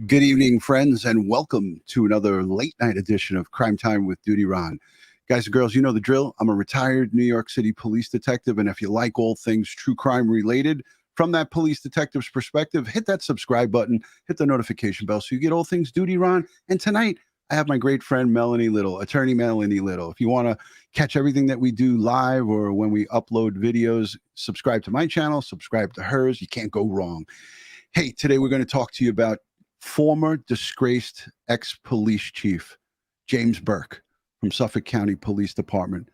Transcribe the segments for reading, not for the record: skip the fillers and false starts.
Good evening, friends, and welcome to another late night edition of Crime Time with DutyRon. Guys and girls, you know the drill. I'm a retired New York City police detective, and if you like all things true crime related from that police detective's perspective, hit that subscribe button, hit the notification bell so you get all things DutyRon. And tonight, I have my great friend Melanie Little, attorney Melanie Little. If you want to catch everything that we do live or when we upload videos, subscribe to my channel, subscribe to hers. You can't go wrong. Hey, today we're going to talk to you about former disgraced ex-police chief James Burke from Suffolk County Police Department,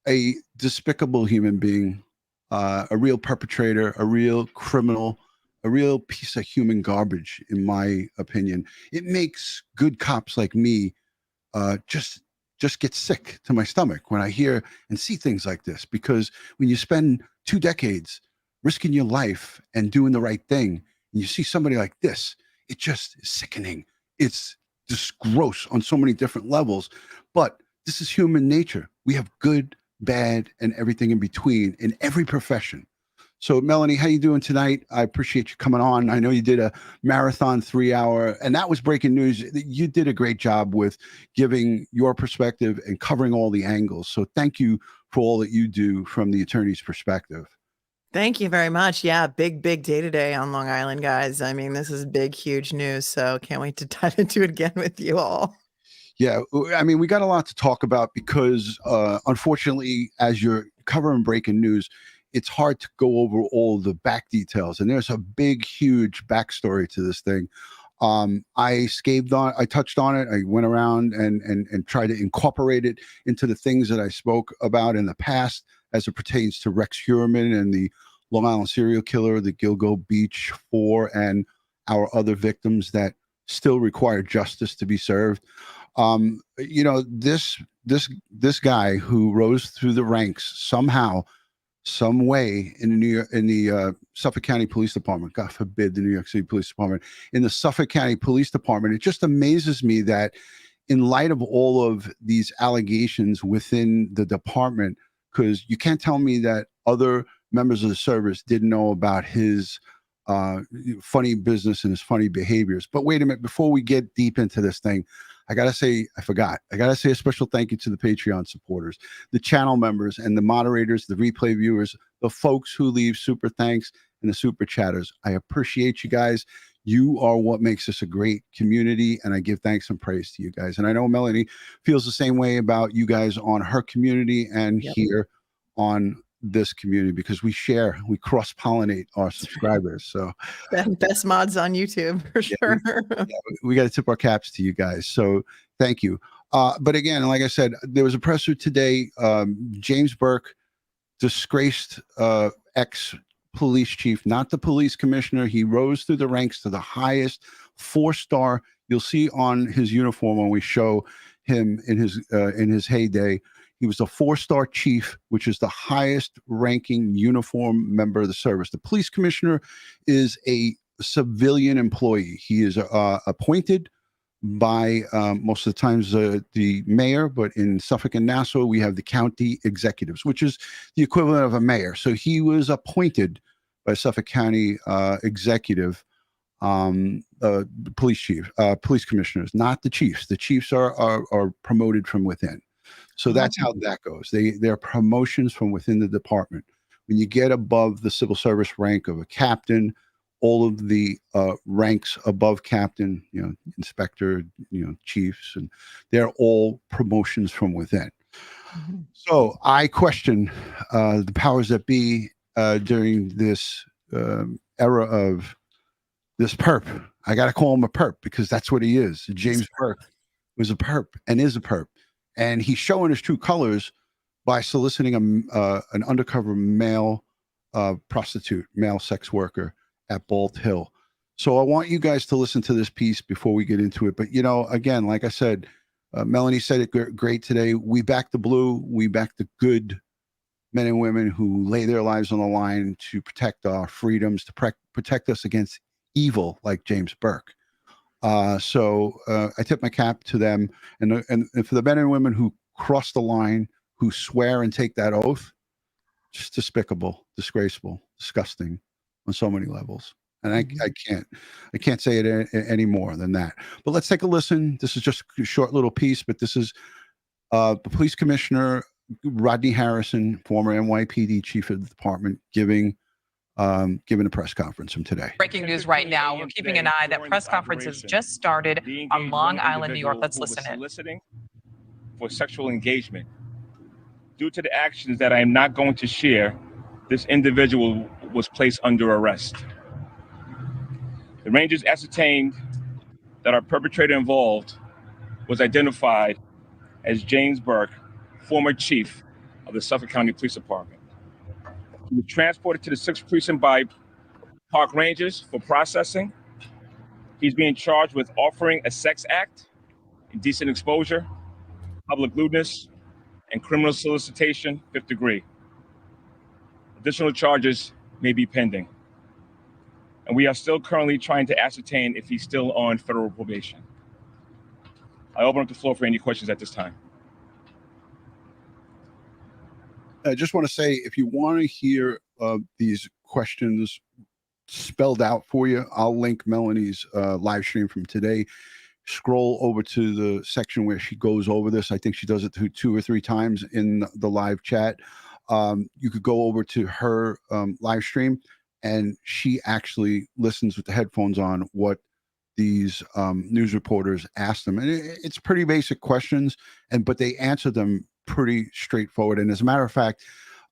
a despicable human being, a real perpetrator, a real criminal, a real piece of human garbage, in my opinion. It makes good cops like me just get sick to my stomach when I hear and see things like this, because when you spend 2 decades risking your life and doing the right thing, and you see somebody like this, it just is sickening. It's just gross on so many different levels. But this is human nature. We have good, bad, and everything in between in every profession. So, Melanie, how you doing tonight? I appreciate you coming on. I know you did a marathon 3-hour, and that was breaking news. You did a great job with giving your perspective and covering all the angles. So thank you for all that you do from the attorney's perspective. Thank you very much. Yeah, big day today on Long Island, guys. I mean, this is big, huge news. So can't wait to dive into it again with you all. Yeah, I mean, we got a lot to talk about because unfortunately, as you're covering breaking news, it's hard to go over all the back details. And there's a big, huge backstory to this thing. I touched on it. I went around and tried to incorporate it into the things that I spoke about in the past as it pertains to Rex Heuermann and the Long Island serial killer, the Gilgo Beach 4, and our other victims that still require justice to be served. You know, this guy who rose through the ranks somehow, some way in the Suffolk County Police Department, God forbid the New York City Police Department, in the Suffolk County Police Department, it just amazes me that in light of all of these allegations within the department, because you can't tell me that other members of the service didn't know about his funny business and his funny behaviors. But wait a minute, before we get deep into this thing, I gotta say a special thank you to the Patreon supporters, the channel members and the moderators, the replay viewers, the folks who leave super thanks and the super chatters. I appreciate you guys. You are what makes us a great community, and I give thanks and praise to you guys. And I know Melanie feels the same way about you guys on her community and here on this community, because we cross-pollinate our subscribers. So best mods on YouTube for sure. We got to tip our caps to you guys. So thank you. But again, like I said, there was a presser today. James Burke, disgraced ex-police chief, not the police commissioner. He rose through the ranks to the highest 4-star. You'll see on his uniform when we show him in his heyday. He was a 4-star chief, which is the highest ranking uniform member of the service. The police commissioner is a civilian employee. He is appointed by most of the times the mayor, but in Suffolk and Nassau, we have the county executives, which is the equivalent of a mayor. So he was appointed by Suffolk County executive, police chief, police commissioners, not the chiefs. The chiefs are promoted from within. So that's how that goes. They're promotions from within the department. When you get above the civil service rank of a captain, all of the ranks above captain, you know, inspector, you know, chiefs, and they're all promotions from within. So I question the powers that be during this era of this perp. I got to call him a perp because that's what he is. James Burke was a perp and is a perp. And he's showing his true colors by soliciting an undercover male prostitute, male sex worker at Bald Hill. So I want you guys to listen to this piece before we get into it. But, you know, again, like I said, Melanie said it great today. We back the blue. We back the good men and women who lay their lives on the line to protect our freedoms, to protect us against evil like James Burke. So I tip my cap to them, and for the men and women who cross the line, who swear and take that oath, just despicable, disgraceful, disgusting on so many levels. And I can't say it any more than that. But let's take a listen. This is just a short little piece, but this is the police commissioner, Rodney Harrison, former NYPD chief of the department, giving a press conference from today. Breaking news right now. We're keeping an eye. That press conference has just started on Long Island, New York. Let's listen in. Soliciting for sexual engagement. Due to the actions that I am not going to share, this individual was placed under arrest. The Rangers ascertained that our perpetrator involved was identified as James Burke, former chief of the Suffolk County Police Department. He was transported to the 6th Precinct by Park Rangers for processing. He's being charged with offering a sex act, indecent exposure, public lewdness, and criminal solicitation, 5th degree. Additional charges may be pending. And we are still currently trying to ascertain if he's still on federal probation. I open up the floor for any questions at this time. I just want to say, if you want to hear these questions spelled out for you, I'll link Melanie's live stream from today. Scroll over to the section where she goes over this. I think she does it 2 or 3 times in the live chat. You could go over to her live stream, and she actually listens with the headphones on what these news reporters ask them. And it's pretty basic questions, but they answer them pretty straightforward. And as a matter of fact,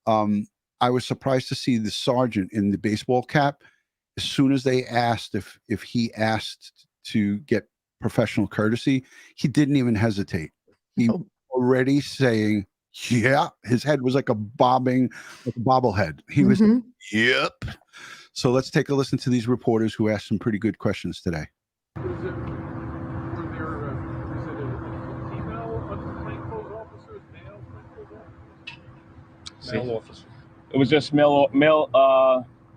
I was surprised to see the sergeant in the baseball cap. As soon as they asked if he asked to get professional courtesy, he didn't even hesitate. He already saying, yeah, his head was like a bobblehead. He was, yep. So let's take a listen to these reporters who asked some pretty good questions today. Is it a female plainclothes officers, male plainclothes officers? Male officers. It was just male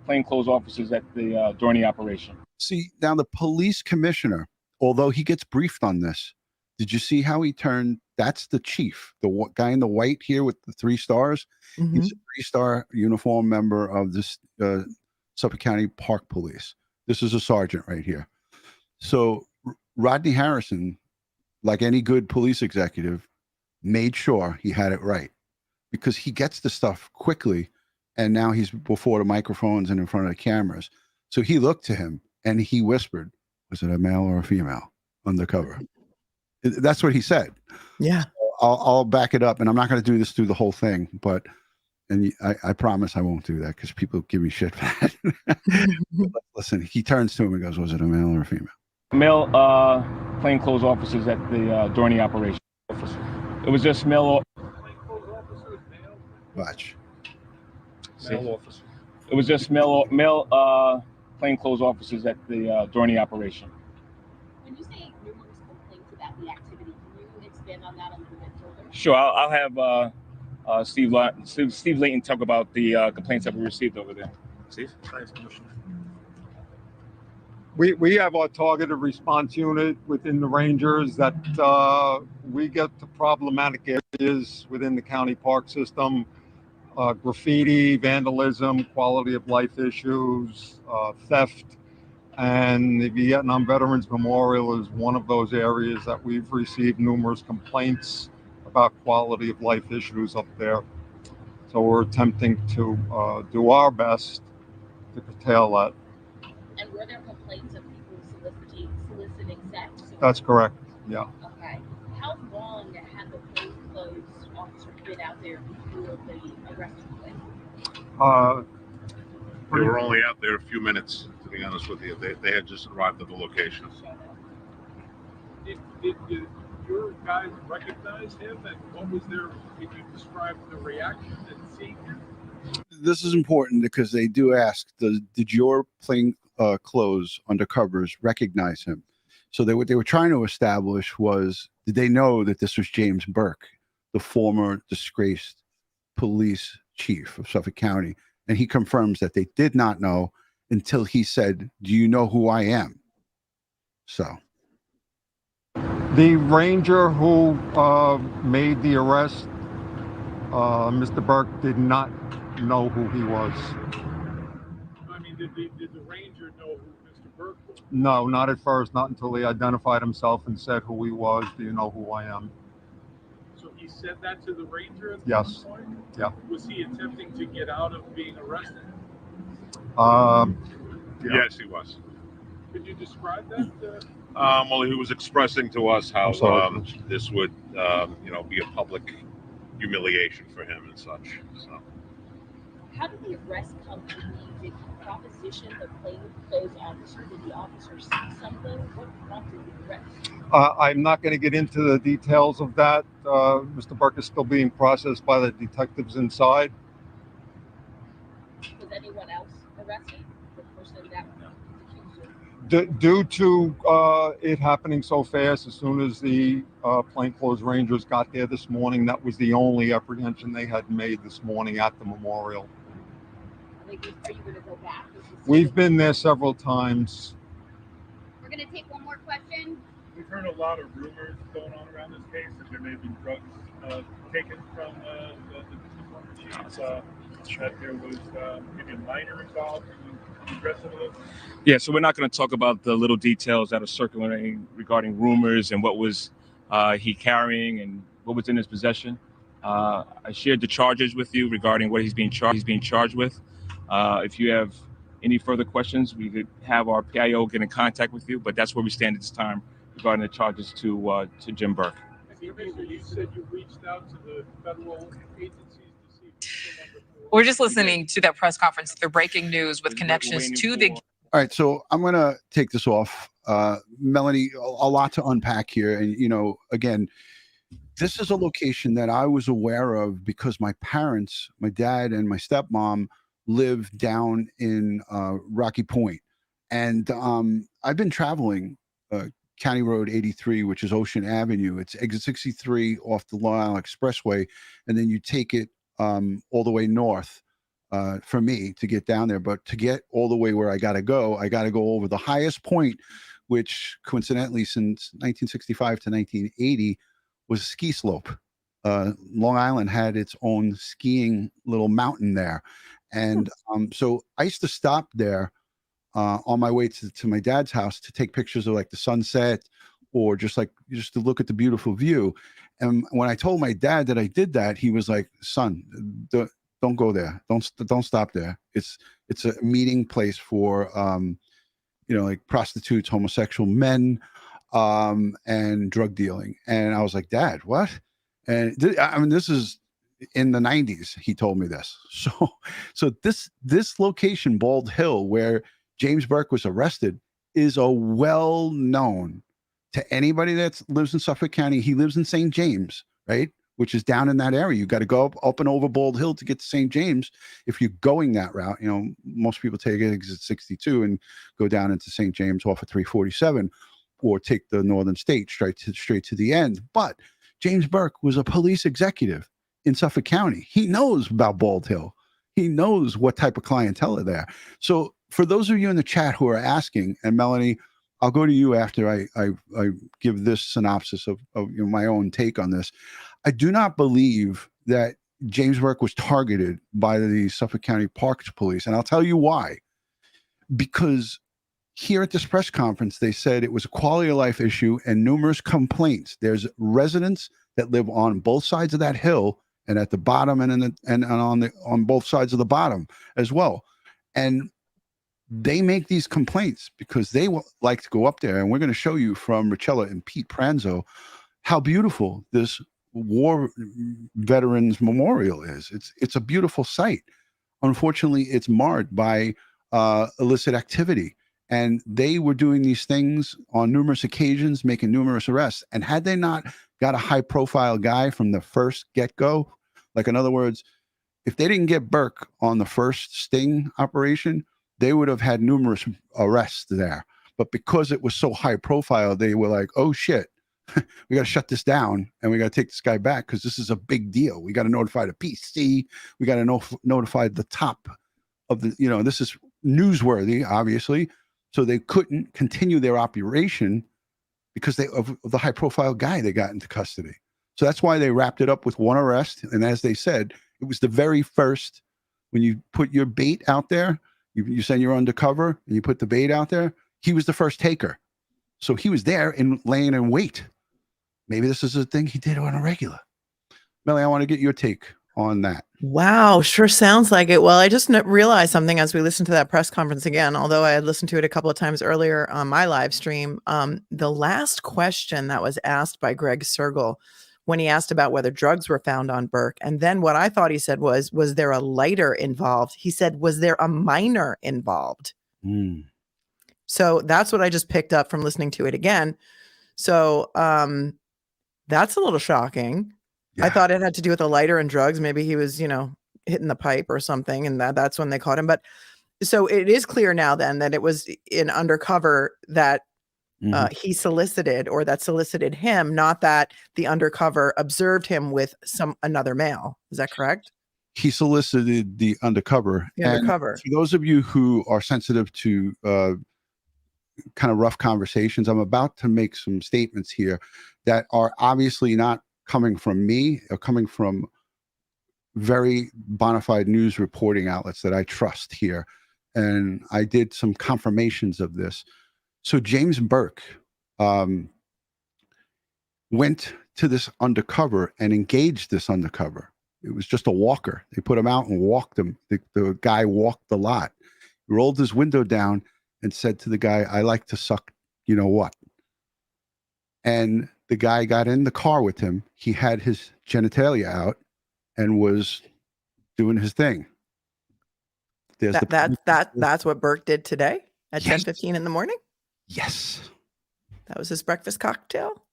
plainclothes officers at the during the operation. See, now the police commissioner, although he gets briefed on this, did you see how he turned? That's the chief, the guy in the white here with the 3 stars. He's a 3-star uniform member of this Suffolk County Park Police. This is a sergeant right here. So Rodney Harrison, like any good police executive, made sure he had it right, because he gets the stuff quickly, and now he's before the microphones and in front of the cameras. So he looked to him and he whispered, was it a male or a female undercover? That's what he said. Yeah. So I'll back it up, and I'm not going to do this through the whole thing, but I promise I won't do that, because people give me shit for that. Listen, he turns to him and goes, was it a male or a female? Male plainclothes officers at the during the operation. It was just male Plainclothes officers, male? Watch. Male officers. It was just male plainclothes officers at the during the operation. When you say numerous complaints about the activity, can you expand on that a little bit further? Sure, I'll have Steve Layton talk about the complaints that we received over there. Steve? Thanks, Commissioner. We have our targeted response unit within the Rangers that we get to problematic areas within the county park system, graffiti, vandalism, quality of life issues, theft, and the Vietnam Veterans Memorial is one of those areas that we've received numerous complaints about quality of life issues up there. So we're attempting to do our best to curtail that. And were there complaints of people soliciting sex? That's correct, yeah. Okay. How long had the plainclothes officer been out there before the arrest took place? They were only out there a few minutes, to be honest with you. They had just arrived at the location. Did your guys recognize him, and what was their, can you describe the reaction in seeing him? This is important because they do ask, did your clothes undercovers recognize him? So what they were trying to establish was, did they know that this was James Burke, the former disgraced police chief of Suffolk County? And he confirms that they did not know until he said, do you know who I am? So the ranger who made the arrest, Mr. Burke, did not know who he was. I mean, did the ranger know who Mr. Burke was? No, not at first, not until he identified himself and said who he was. Do you know who I am? So he said that to the ranger at Yes. some point? Yeah. Was he attempting to get out of being arrested? Yeah. Yes, he was. Could you describe that? Well, he was expressing to us how I'm sorry. this would, you know, be a public humiliation for him and such. So. How did the arrest come to be? Did he proposition the plainclothes officer? Did the officer see something? What prompted the arrest? I'm not going to get into the details of that. Mr. Burke is still being processed by the detectives inside. Was anyone else arrested? The person that was accused of? Due to it happening so fast, as soon as the plainclothes rangers got there this morning, that was the only apprehension they had made this morning at the memorial. Are you going to go back? We've been there several times. We're going to take one more question. We've heard a lot of rumors going on around this case that there may have been drugs taken from the former chiefs, that there was maybe a minor involved. Can you address some of those? Yeah, so we're not going to talk about the little details that are circulating regarding rumors and what was he carrying and what was in his possession. I shared the charges with you regarding what he's being charged with. If you have any further questions, we could have our PIO get in contact with you, but that's where we stand at this time regarding the charges to Jim Burke. You said you reached out to the federal agencies to see if you remember. We're just listening to that press conference. They're breaking news with connections to the. All right, so I'm going to take this off. Melanie, a lot to unpack here. And, you know, again, this is a location that I was aware of because my parents, my dad and my stepmom, live down in Rocky Point. And I've been traveling County Road 83, which is Ocean Avenue. It's exit 63 off the Long Island Expressway. And then you take it all the way north for me to get down there. But to get all the way where I got to go over the highest point, which coincidentally since 1965 to 1980 was a ski slope. Long Island had its own skiing little mountain there. And so I used to stop there on my way to my dad's house to take pictures of like the sunset or just to look at the beautiful view. And when I told my dad that I did that, he was like, son, don't go there. Don't stop there. It's a meeting place for, you know, like prostitutes, homosexual men, and drug dealing. And I was like, Dad, what? And I mean, this is in the 90s. He told me this. So this location, Bald Hill, where James Burke was arrested, is a well-known to anybody that lives in Suffolk County. He lives in St. James, right? Which is down in that area. You got to go up and over Bald Hill to get to St. James. If you're going that route, you know, most people take exit 62 and go down into St. James off of 347, or take the Northern State straight to the end. But James Burke was a police executive in Suffolk County. He knows about Bald Hill. He knows what type of clientele are there. So for those of you in the chat who are asking, and Melanie, I'll go to you after I give this synopsis of you know, my own take on this. I do not believe that James Burke was targeted by the Suffolk County Parks Police. And I'll tell you why. Because here at this press conference, they said it was a quality of life issue and numerous complaints. There's residents that live on both sides of that hill and at the bottom and on both sides of the bottom as well. And they make these complaints because they like to go up there. And we're going to show you from Richella and Pete Pranzo how beautiful this war veterans memorial is. It's a beautiful site. Unfortunately, it's marred by illicit activity. And they were doing these things on numerous occasions, making numerous arrests. And had they not got a high profile guy from the first get-go, like in other words, if they didn't get Burke on the first sting operation, they would have had numerous arrests there. But because it was so high profile, they were like, oh shit, we got to shut this down and we got to take this guy back because this is a big deal. We got to notify the PC. We got to notify the top of the, you know, this is newsworthy, obviously. So they couldn't continue their operation because of the high profile guy they got into custody. So that's why they wrapped it up with one arrest. And as they said, it was the very first, when you put your bait out there, You saying you're undercover and you put the bait out there. He was the first taker. So he was there and laying in wait. Maybe this is a thing he did on a regular. Melanie, I want to get your take on that. Wow, sure sounds like it. Well, I just realized something as we listened to that press conference again, although I had listened to it a couple of times earlier on my live stream. The last question that was asked by Greg Sergel when he asked about whether drugs were found on Burke, and then what I thought he said was there a lighter involved? He said, was there a minor involved? So that's what I just picked up from listening to it again. So that's a little shocking. Yeah. I thought it had to do with a lighter and drugs. Maybe he was, hitting the pipe or something, and that's when they caught him. But so it is clear now then that it was in undercover that he solicited, or that solicited him, not that the undercover observed him with another male. Is that correct? He solicited the undercover. The undercover. For those of you who are sensitive to kind of rough conversations, I'm about to make some statements here that are obviously not coming from me, or coming from very bona fide news reporting outlets that I trust here. And I did some confirmations of this. So James Burke went to this undercover and engaged this undercover. It was just a walker. They put him out and walked him. The guy walked the lot, rolled his window down and said to the guy, I like to suck, you know what? And the guy got in the car with him. He had his genitalia out and was doing his thing. That's what Burke did today at Yes. 10:15 in the morning? Yes. That was his breakfast cocktail?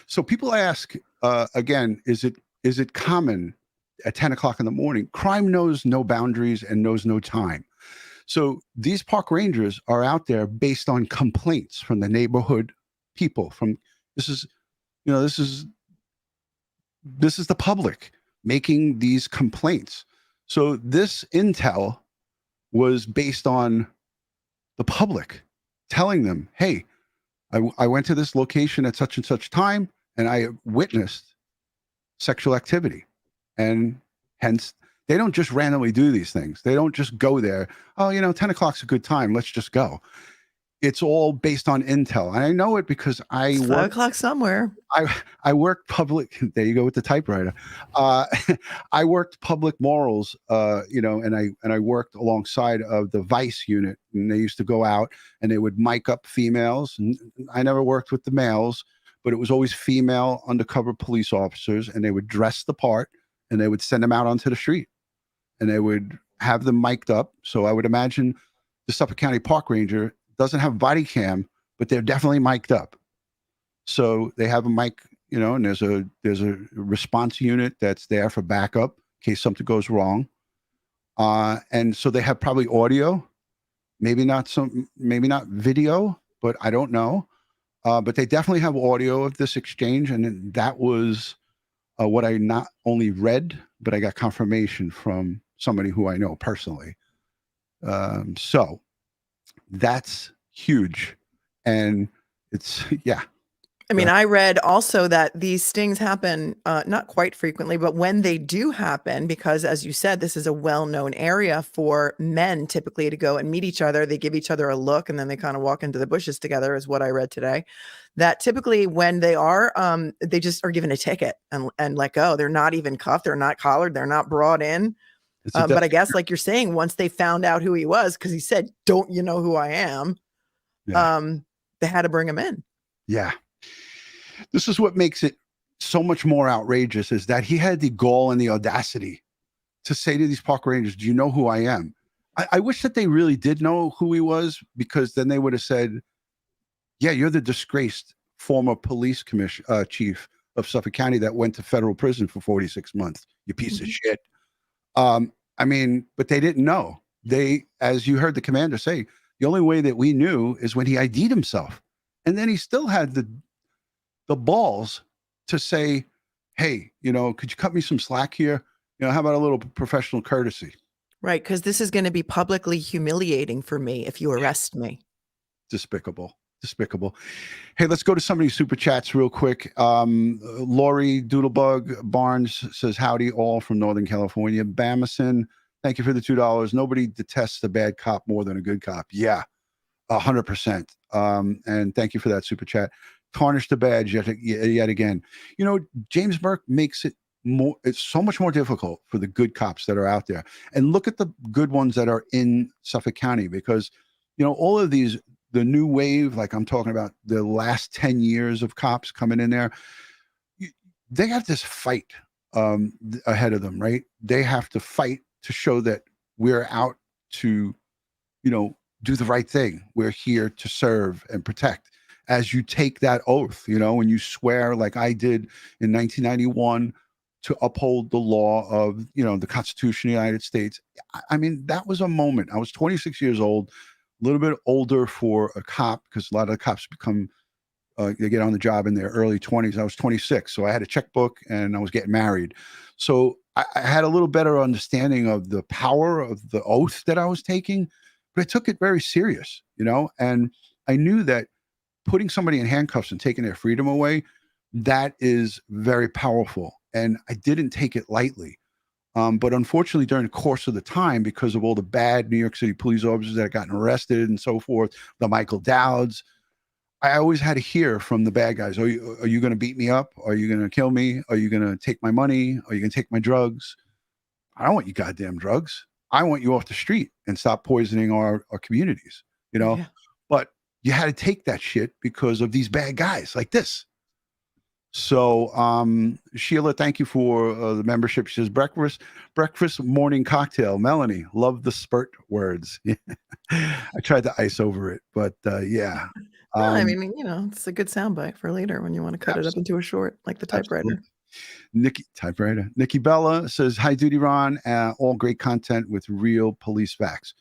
So people ask, again, is it common at 10 o'clock in the morning? Crime knows no boundaries and knows no time. So these park rangers are out there based on complaints from the neighborhood people. This is the public making these complaints. So this intel was based on the public telling them, hey, I went to this location at such and such time and I witnessed sexual activity. And hence, they don't just randomly do these things. They don't just go there. Oh, 10 o'clock's a good time. Let's just go. It's all based on intel. And I know it because It's 5 o'clock somewhere. I worked public. There you go with the typewriter. I worked public morals, and I worked alongside of the Vice unit, and they used to go out and they would mic up females. And I never worked with the males, but it was always female undercover police officers, and they would dress the part and they would send them out onto the street and they would have them mic'd up. So I would imagine the Suffolk County Park Ranger doesn't have body cam, but they're definitely mic'd up. So they have a mic, and there's a response unit that's there for backup in case something goes wrong. And so they have probably audio, maybe not video, but I don't know. But they definitely have audio of this exchange. And that was what I not only read, but I got confirmation from somebody who I know personally. So that's huge. And it's, yeah. I mean, I read also that these stings happen not quite frequently, but when they do happen, because as you said, this is a well-known area for men typically to go and meet each other. They give each other a look and then they kind of walk into the bushes together, is what I read today. That typically when they are, they just are given a ticket and let go. They're not even cuffed. They're not collared. They're not brought in. But I guess like you're saying, once they found out who he was, because he said, don't you know who I am? Yeah. They had to bring him in. Yeah. This is what makes it so much more outrageous, is that he had the gall and the audacity to say to these park rangers, do you know who I am? I wish that they really did know who he was, because then they would have said, yeah, you're the disgraced former police chief of Suffolk County that went to federal prison for 46 months, you piece of shit. But they didn't know. As you heard the commander say, the only way that we knew is when he ID'd himself. And then he still had the balls to say, hey, could you cut me some slack here? How about a little professional courtesy? Right. Because this is going to be publicly humiliating for me if you arrest me. Despicable. Hey, let's go to somebody's super chats real quick. Lori Doodlebug Barnes says, howdy all from Northern California. Bamison Thank you for the $2. Nobody detests a bad cop more than a good cop. Yeah, 100%. And thank you for that super chat. Tarnish the badge yet again. You know, James Burke makes it more. It's so much more difficult for the good cops that are out there. And look at the good ones that are in Suffolk County, because, you know, all of these, the new wave, like I'm talking about the last 10 years of cops coming in there, they have this fight ahead of them, right? They have to fight to show that we're out to, you know, do the right thing. We're here to serve and protect. As you take that oath, you know, when you swear, like I did in 1991, to uphold the law of, you know, the Constitution of the United States. I mean, that was a moment. I was 26 years old, a little bit older for a cop, because a lot of the cops become, they get on the job in their early 20s. I was 26, so I had a checkbook and I was getting married. So I had a little better understanding of the power of the oath that I was taking, but I took it very serious, you know, and I knew that putting somebody in handcuffs and taking their freedom away, that is very powerful. And I didn't take it lightly. But unfortunately, during the course of the time, because of all the bad New York City police officers that had gotten arrested and so forth, the Michael Dowds, I always had to hear from the bad guys, are you going to beat me up? Are you going to kill me? Are you going to take my money? Are you going to take my drugs? I don't want you goddamn drugs. I want you off the street and stop poisoning our communities, you know? Yeah. But you had to take that shit because of these bad guys like this. So, Sheila, thank you for the membership. She says, breakfast morning cocktail. Melanie, love the spurt words. I tried to ice over it, but yeah. No, I mean, you know, it's a good soundbite for later when you want to cut it up into a short, like the typewriter. Nikki Bella says, hi, DutyRon. All great content with real police facts.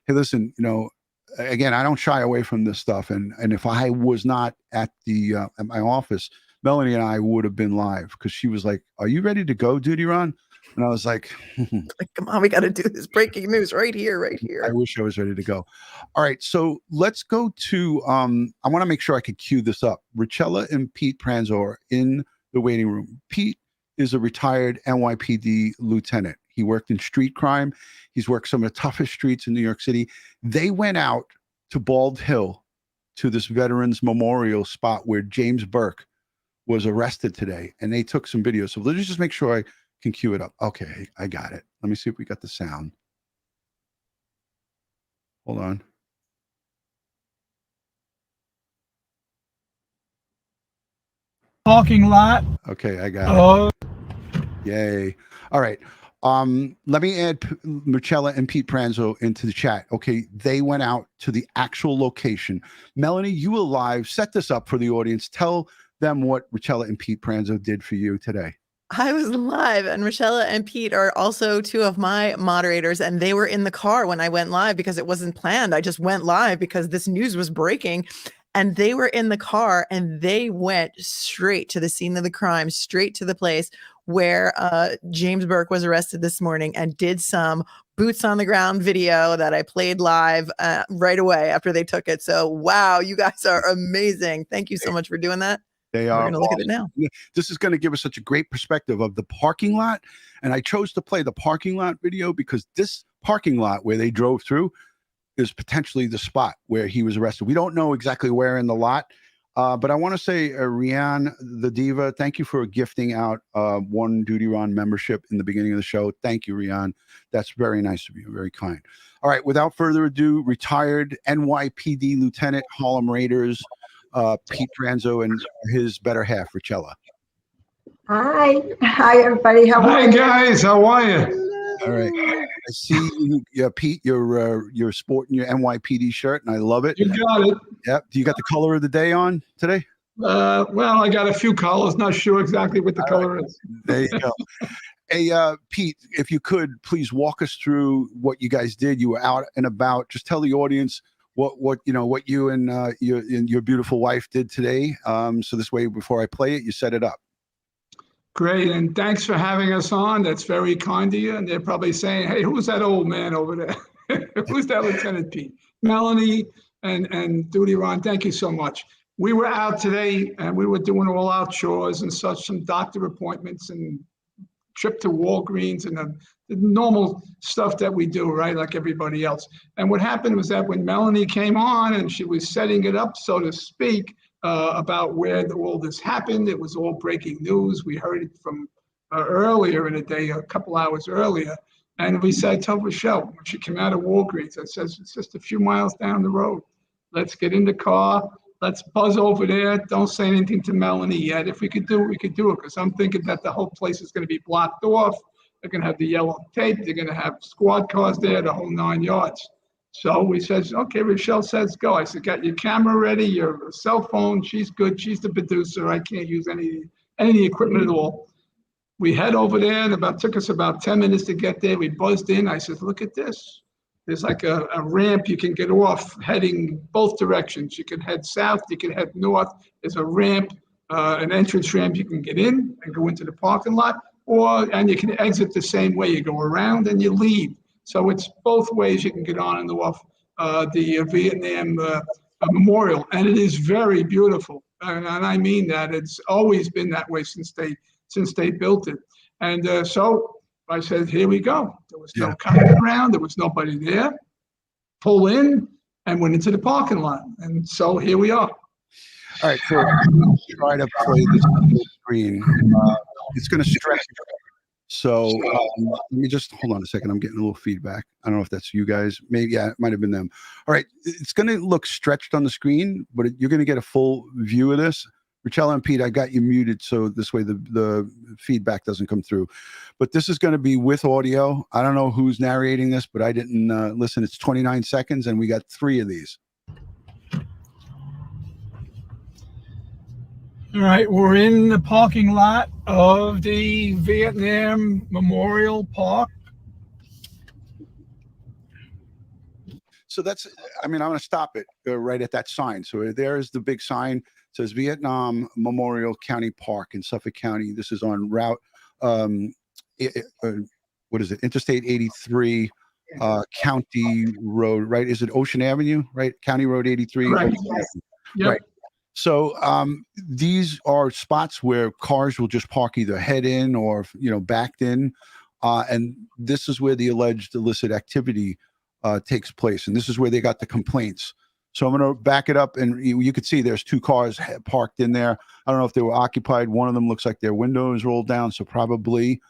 Hey, listen, you know, again, I don't shy away from this stuff. And if I was not at my office, Melanie and I would have been live, because she was like, are you ready to go, DutyRon? And I was like, come on, we got to do this breaking news right here. I wish I was ready to go. All right. So let's go to, I want to make sure I could cue this up. Richella and Pete Pranzo are in the waiting room. Pete is a retired NYPD lieutenant. He worked in street crime. He's worked some of the toughest streets in New York City. They went out to Bald Hill, to this Veterans Memorial spot where James Burke was arrested today, and they took some videos. So let's just make sure I can cue it up. Okay, I got it. Let me see if we got the sound. Hold on. Parking lot. Okay, I got it. Yay. All right. Let me add Marcella and Pete Pranzo into the chat. Okay, they went out to the actual location. Melanie, you were live. Set this up for the audience. Tell them what Richella and Pete Pranzo did for you today. I was live, and Richella and Pete are also two of my moderators, and they were in the car when I went live because it wasn't planned. I just went live because this news was breaking, and they were in the car, and they went straight to the scene of the crime, straight to the place where James Burke was arrested this morning, and did some boots on the ground video that I played live right away after they took it. So, wow, you guys are amazing. Thank you so much for doing that. They are. We're going to look at it now. This is going to give us such a great perspective of the parking lot. And I chose to play the parking lot video because this parking lot where they drove through is potentially the spot where he was arrested. We don't know exactly where in the lot, but I want to say, Rianne the Diva, thank you for gifting out one DutyRon membership in the beginning of the show. Thank you, Rianne. That's very nice of you. Very kind. All right. Without further ado, retired NYPD Lieutenant, Harlem Raiders, Pete Pranzo, and his better half, Richella. Hi, everybody. How are you? Hi, guys. How are you? All right. I see you, Pete. You're sporting your NYPD shirt, and I love it. You got it. Yep. Do you got the color of the day on today? Well, I got a few colors. Not sure exactly what the color is. There you go. Hey, Pete, if you could please walk us through what you guys did. You were out and about. Just tell the audience what you and your beautiful wife did today. So this way, before I play it, you set it up. Great, and thanks for having us on. That's very kind of you. And they're probably saying, "Hey, who's that old man over there? Who's that Lieutenant Pete?" Melanie and DutyRon, thank you so much. We were out today, and we were doing all our chores and such, some doctor appointments and trip to Walgreens and the normal stuff that we do, right, like everybody else. And what happened was that when Melanie came on and she was setting it up, so to speak, about where all this happened, it was all breaking news. We heard it from earlier in the day, a couple hours earlier. And we said to Rochelle, when she came out of Walgreens, I said, it's just a few miles down the road. Let's get in the car. Let's buzz over there. Don't say anything to Melanie yet. If we could do it, we could do it. Because I'm thinking that the whole place is going to be blocked off. They're going to have the yellow tape. They're going to have squad cars there, the whole 9 yards. So we said, okay, Rochelle says go. I said, got your camera ready, your cell phone. She's good. She's the producer. I can't use any of the equipment at all. We head over there, and took us about 10 minutes to get there. We buzzed in. I said, look at this. There's like a ramp you can get off heading both directions. You can head south, you can head north. There's a ramp, an entrance ramp you can get in and go into the parking lot, and you can exit the same way. You go around and you leave. So it's both ways you can get on and off the Vietnam Memorial. And it is very beautiful. And I mean that. It's always been that way since they built it. And so I said, here we go. There was no cops around. There was nobody there. Pull in and went into the parking lot. And so here we are. All right, so I'm going to try to play this on the screen. It's going to stretch. So let me just hold on a second. I'm getting a little feedback. I don't know if that's you guys. Maybe, yeah, it might have been them. All right, it's going to look stretched on the screen, but you're going to get a full view of this. Rochelle and Pete, I got you muted so this way the feedback doesn't come through. But this is going to be with audio. I don't know who's narrating this, but I didn't listen. It's 29 seconds, and we got 3 of these. All right, we're in the parking lot of the Vietnam Memorial Park. So that's, I mean, I'm going to stop it right at that sign. So there's the big sign. It says Vietnam Memorial County Park in Suffolk County. This is on route, what is it? Interstate 83, County Road, right? Is it Ocean Avenue, right? County Road 83. Right. Yep. Right. So these are spots where cars will just park either head in or, backed in. And this is where the alleged illicit activity takes place. And this is where they got the complaints. So I'm going to back it up. And you can see there's 2 cars parked in there. I don't know if they were occupied. One of them looks like their window is rolled down. So probably.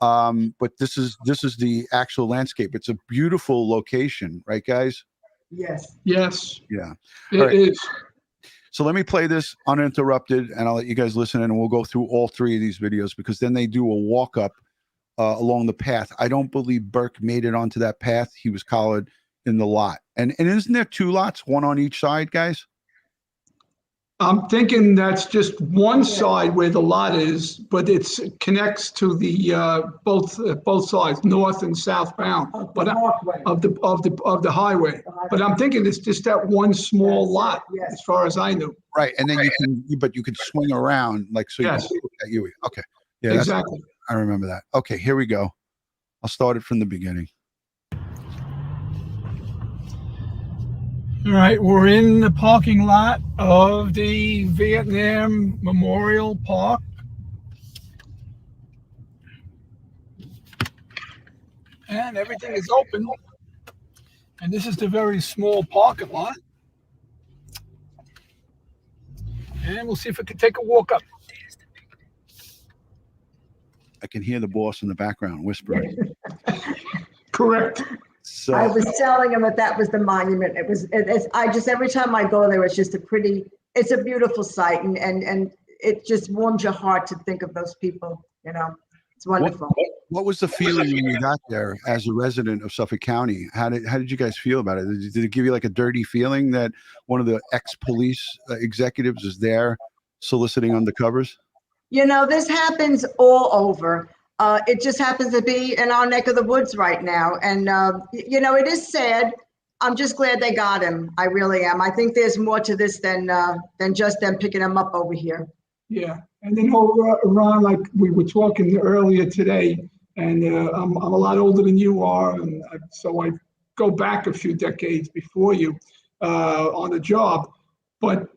But this is the actual landscape. It's a beautiful location. Right, guys? Yes. Yes. Yeah. It is. So let me play this uninterrupted, and I'll let you guys listen, and we'll go through all 3 of these videos because then they do a walk up along the path. I don't believe Burke made it onto that path. He was collared in the lot. And isn't there 2 lots, one on each side, guys? I'm thinking that's just one side where the lot is, but it connects to the both sides, north and southbound, but of the highway. But I'm thinking it's just that one small lot, as far as I knew. Right, and then you can swing around like so. Yes. You can look at you. Okay, yeah, Exactly. I remember that. Okay, here we go. I'll start it from the beginning. All right, we're in the parking lot of the Vietnam Memorial Park. And everything is open. And this is the very small parking lot. And we'll see if we can take a walk up. I can hear the boss in the background whispering. Correct. So I was telling him that was the monument. Every time I go there, it's just it's a beautiful sight, and it just warms your heart to think of those people. It's wonderful. What was the feeling when you got there as a resident of Suffolk County? How did you guys feel about it? Did it give you like a dirty feeling that one of the ex-police executives is there soliciting undercovers? This happens all over. It just happens to be in our neck of the woods right now. And, it is sad. I'm just glad they got him. I really am. I think there's more to this than just them picking him up over here. Yeah. And then, Ron, like we were talking earlier today, and I'm a lot older than you are. And so I go back a few decades before you on the job. But,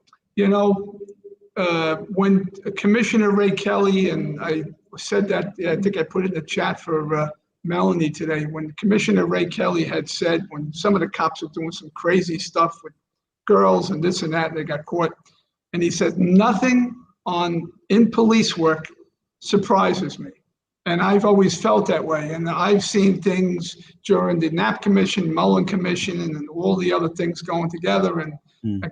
when Commissioner Ray Kelly, and I said that, I think I put it in the chat for Melanie today, when Commissioner Ray Kelly had said, when some of the cops are doing some crazy stuff with girls and this and that, and they got caught. And he said, nothing in police work surprises me. And I've always felt that way. And I've seen things during the Knapp Commission, Mullen Commission, and all the other things going together. And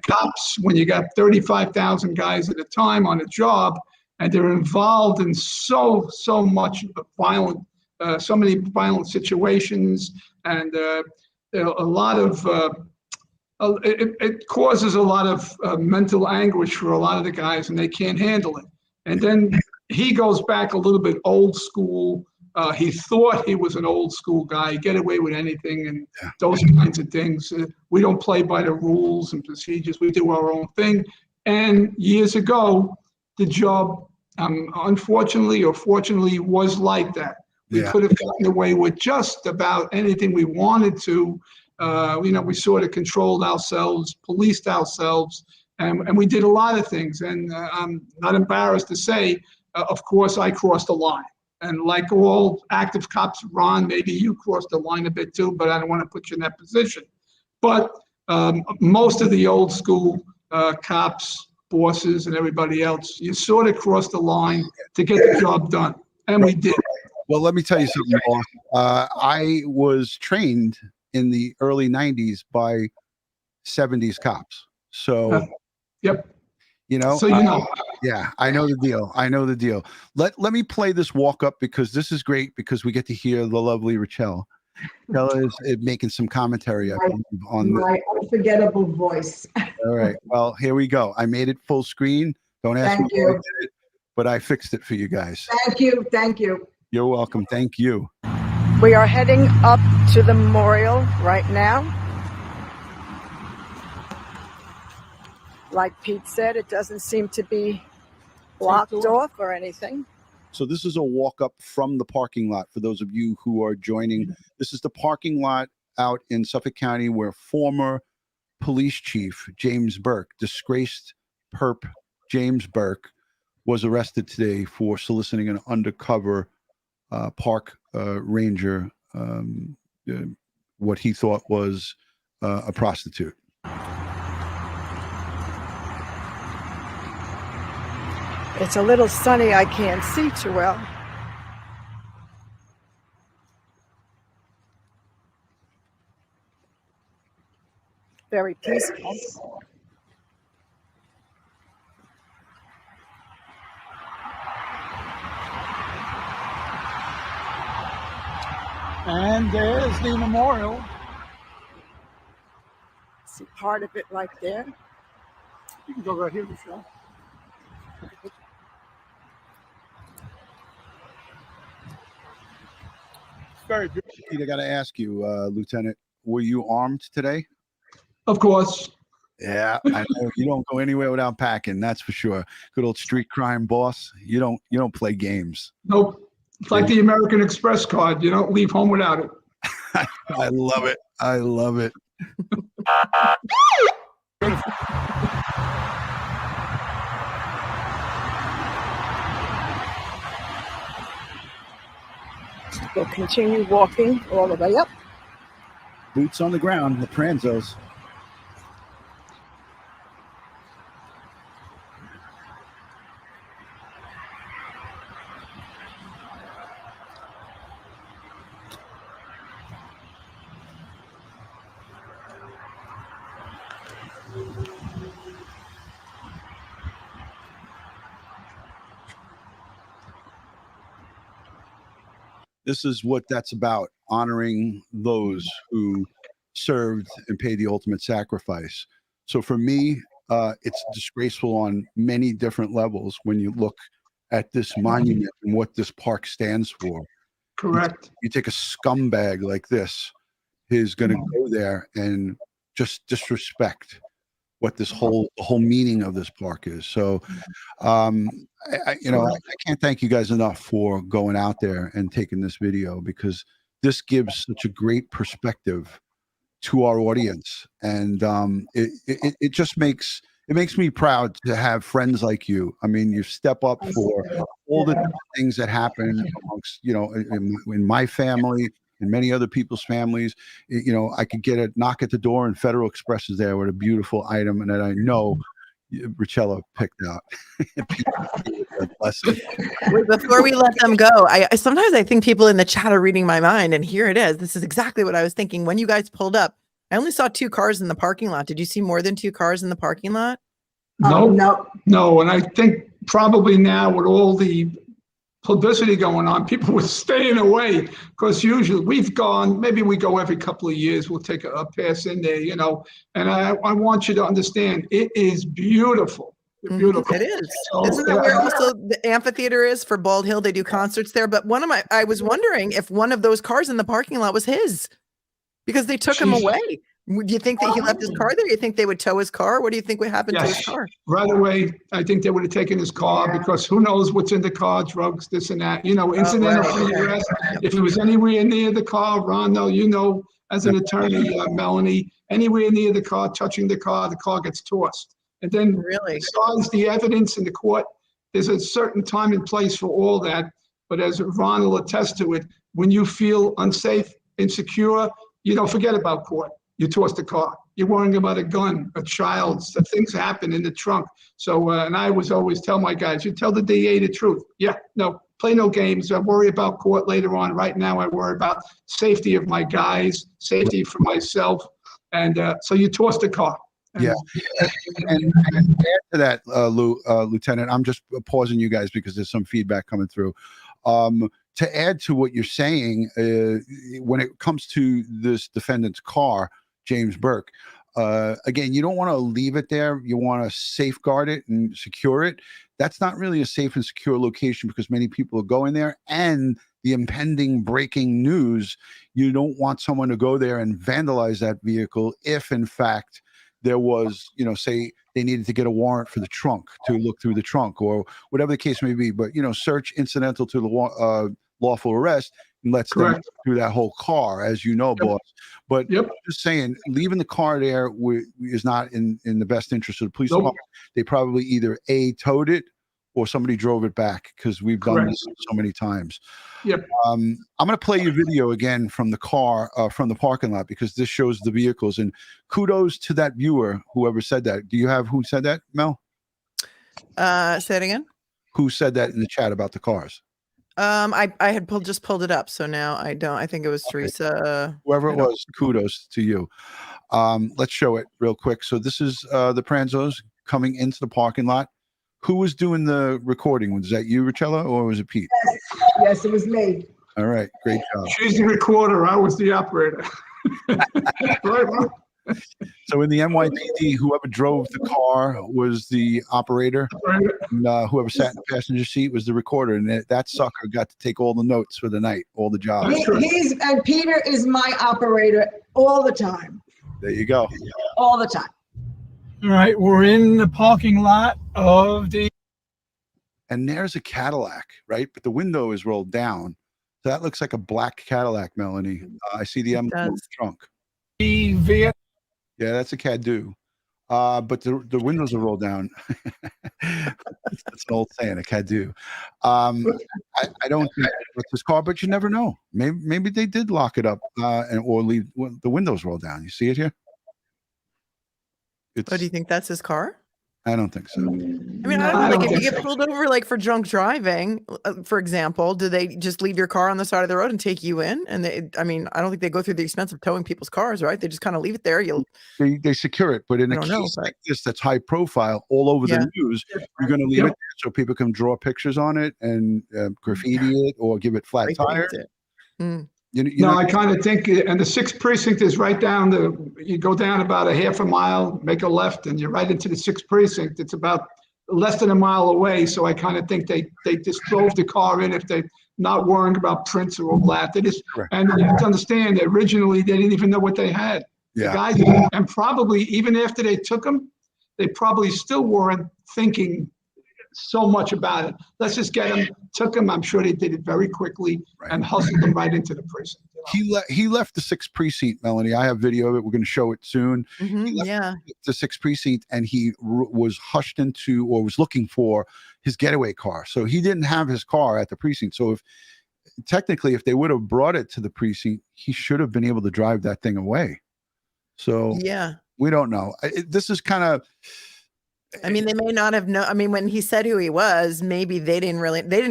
cops, when you got 35,000 guys at a time on a job, and they're involved in so much violent, so many violent situations, and a lot of, it causes a lot of mental anguish for a lot of the guys, and they can't handle it. And then he goes back a little bit old school. He thought he was an old school guy, get away with anything and those kinds of things. We don't play by the rules and procedures. We do our own thing. And years ago, the job, unfortunately or fortunately, was like that. We could have gotten away with just about anything we wanted to. We sort of controlled ourselves, policed ourselves, and we did a lot of things. And I'm not embarrassed to say, of course, I crossed the line. And like all active cops, Ron, maybe you crossed the line a bit too, but I don't want to put you in that position. But most of the old school cops, bosses, and everybody else, you sort of crossed the line to get the job done. And we did. Well, let me tell you something, boss. I was trained in the early 90s by 70s cops. So, yep. You know, so yeah, I know the deal. I know the deal. Let me play this walk up, because this is great, because we get to hear the lovely Rachel. Rachel is making some commentary on my unforgettable voice. All right. Well, here we go. I made it full screen. Don't ask me how I did it, but I fixed it for you guys. Thank you. Thank you. You're welcome. Thank you. We are heading up to the memorial right now. Like Pete said, it doesn't seem to be blocked off or anything. So this is a walk up from the parking lot for those of you who are joining. This is the parking lot out in Suffolk County where former police chief James Burke, disgraced perp James Burke, was arrested today for soliciting an undercover park ranger, what he thought was a prostitute. It's a little sunny. I can't see too well. Very peaceful. And there's the memorial. See part of it right there. You can go right here, Michelle. Very good. I got to ask you, Lieutenant, were you armed today? Of course. Yeah, I know you don't go anywhere without packing. That's for sure. Good old street crime boss. You don't play games. Nope. It's like the American Express card. You don't leave home without it. I love it. I love it. We'll continue walking all the way up. Boots on the ground, the Pranzos. This is what that's about, honoring those who served and paid the ultimate sacrifice. So for me, it's disgraceful on many different levels when you look at this monument and what this park stands for. Correct. You take a scumbag like this, who's going to go there and just disrespect what this whole meaning of this park is. So, I can't thank you guys enough for going out there and taking this video, because this gives such a great perspective to our audience, and it just makes it makes me proud to have friends like you. I mean, you step up for all the things that happen amongst, you know, in my family, in many other people's families. You know, I could get a knock at the door and Federal Express is there with a beautiful item, and that I know Richella picked out. Before we let them go, I sometimes I think people in the chat are reading my mind, and here it is. This is exactly what I was thinking when you guys pulled up. I only saw 2 cars in the parking lot. Did you see more than 2 cars in the parking lot? No. And I think probably now with all the publicity going on, people were staying away because usually maybe we go every couple of years, we'll take a pass in there, you know, and I want you to understand, it is beautiful. Beautiful. It is. Isn't that where also the amphitheater is for Bald Hill? They do concerts there. But I was wondering if one of those cars in the parking lot was his, because they took him away. Do you think that he left his car there? You think they would tow his car? What do you think would happen to his car? Right away, I think they would have taken his car because who knows what's in the car, drugs, this and that. You know, incidental arrest. If it was anywhere near the car, Rondo, you know, as an attorney, Melanie, anywhere near the car, touching the car gets tossed. And then besides the evidence in the court, there's a certain time and place for all that. But as Ron will attest to it, when you feel unsafe, insecure, you don't forget about court. You toss the car. You're worrying about a gun, a child. Things happen in the trunk. So, and I was always tell my guys, you tell the DA the truth. Yeah, no, play no games. I worry about court later on. Right now, I worry about safety of my guys, safety for myself. And so you toss the car. Yeah, and add to that, Lieutenant, I'm just pausing you guys because there's some feedback coming through. To add to what you're saying, when it comes to this defendant's car, James Burke, again, you don't want to leave it there. You want to safeguard it and secure it. That's not really a safe and secure location because many people are going there, and the impending breaking news, you don't want someone to go there and vandalize that vehicle if, in fact, there was, you know, say they needed to get a warrant for the trunk to look through the trunk or whatever the case may be. But, you know, search incidental to the lawful arrest and lets them through that whole car, as you know, boss. But just saying, leaving the car there is not in the best interest of the police department. They probably either towed it or somebody drove it back because we've done this so many times. I'm going to play your video again from the car, from the parking lot, because this shows the vehicles. And kudos to that viewer, whoever said that. Do you have who said that, Mel? Say it again. Who said that in the chat about the cars? I had just pulled it up, so now I don't. I think it was Teresa. Whoever it was, kudos to you. Let's show it real quick. So this is the Pranzos coming into the parking lot. Who was doing the recording? Was that you, Richella, or was it Pete? Yes, it was me. All right, great job. She's the recorder. I was the operator. So in the NYPD, whoever drove the car was the operator, and whoever sat in the passenger seat was the recorder, and that sucker got to take all the notes for the night, all the jobs. And Peter is my operator all the time. There you go. All the time. All right, we're in the parking lot of the... And there's a Cadillac, right? But the window is rolled down. So that looks like a black Cadillac, Melanie. I see the emblem on the trunk. Yeah, that's a Cad-Do. But the windows are rolled down. That's an old saying, a Cad-Do. I don't think it's this car, but you never know. Maybe they did lock it up or leave the windows rolled down. You see it here? Do you think that's his car? I don't think so. I mean, I don't know. Like, if you get pulled over, like for drunk driving, for example, do they just leave your car on the side of the road and take you in? And I mean, I don't think they go through the expense of towing people's cars, right? They just kind of leave it there. They secure it, but in a case like this, that's high profile, all over the news, you're going to leave it there so people can draw pictures on it and graffiti it or give it flat tires. I kind of think, and the 6th precinct is right down you go down about a half a mile, make a left, and you're right into the 6th precinct. It's about less than a mile away. So I kind of think they just drove the car in if they're not worrying about prints or all that. They just, and you have to understand that originally they didn't even know what they had. The guys, and probably even after they took them, they probably still weren't thinking so much about it. Let's just get him, took him. I'm sure they did it very quickly and hustled him right into the prison. He left the 6th precinct, Melanie. I have video of it. We're going to show it soon. He left Yeah. the 6th precinct, and he was hushed into, or was looking for, his getaway car. So he didn't have his car at the precinct. So technically, if they would have brought it to the precinct, he should have been able to drive that thing away. So yeah, we don't know. This is kind of. I mean, they may not have known. I mean, when he said who he was, maybe they didn't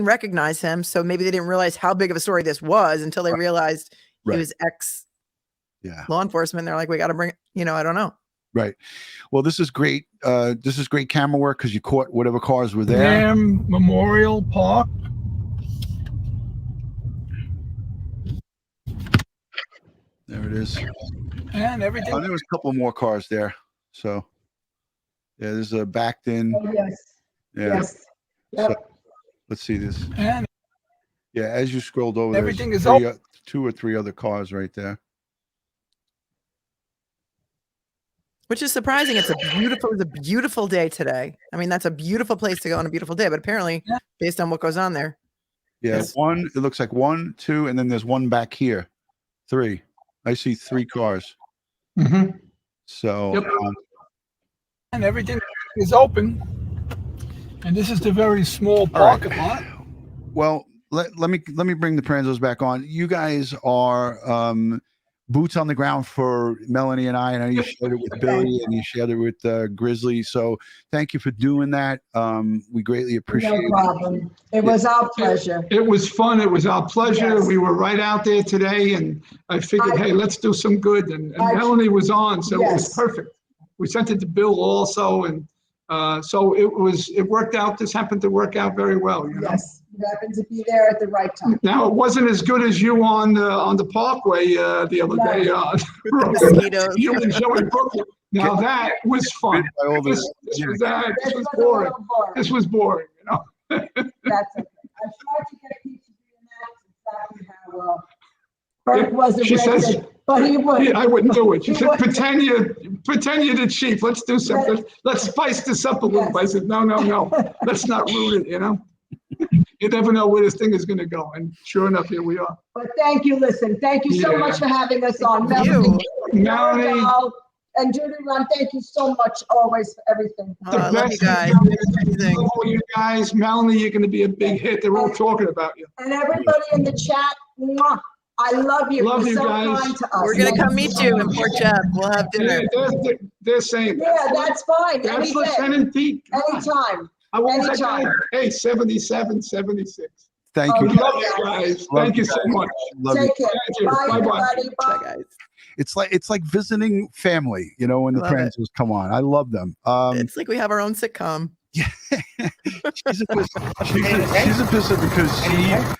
recognize him. So maybe they didn't realize how big of a story this was until they realized he was ex law enforcement. They're like, we got to bring, I don't know. Right. Well, this is great. This is great camera work because you caught whatever cars were there. Memorial Park. There it is. And everything. There was a couple more cars there. So, yeah, there's a backed in. Oh, yes. Yeah. Yes. Yep. So, let's see this. And yeah, as you scrolled over, everything there's is 2 or 3 other cars right there. Which is surprising. It was a beautiful day today. I mean, that's a beautiful place to go on a beautiful day, but apparently based on what goes on there. Yeah, Yes. it looks like 1, 2, and then there's one back here. 3. I see 3 cars. So and everything is open. And this is the very small parking lot. Well, let me bring the Pranzos back on. You guys are boots on the ground for Melanie and I know you shared it with Billy and you shared it with Grizzly. So thank you for doing that. We greatly appreciate it. No problem. It was our pleasure. It was fun. It was our pleasure. Yes. We were right out there today, and I figured, hey, let's do some good. And Melanie was on, so it was perfect. We sent it to Bill also, and so it worked out. This happened to work out very well. You know? Yes. You happened to be there at the right time. Now it wasn't as good as you on the Parkway the other day. Mosquitoes. You and Joey Brooklyn. Now that was fun. This was boring. This was boring. You know. That's okay. I tried to get Pete to reenact exactly how Burke was arrested, but he wouldn't. I wouldn't do it. She said, pretend you're the chief. Let's do something. Let's spice this up a little bit. I said, no. Let's not ruin it, you know. You never know where this thing is going to go. And sure enough, here we are. But thank you, thank you so much for having us on. Melanie. And DutyRon, thank you so much always for everything. I love you guys. All you guys, Melanie, you're going to be a big hit. They're all talking about you. And everybody in the chat, mwah, I love you. Love You're you so guys. kind to us. We're going to come meet you in Port Jeff. We'll have dinner. They're saying that. Yeah, that's fine. That's Any day. Lieutenant Pete. Anytime. I want that Anytime. guy. Hey, 77, 76. Thank you. Love you guys. Thank you so much. Take care. Bye, Bye-bye. everybody. Bye, guys. It's like visiting family, when the Love it. Pranzos come on. I love them. It's like we have our own sitcom. She's a pisser because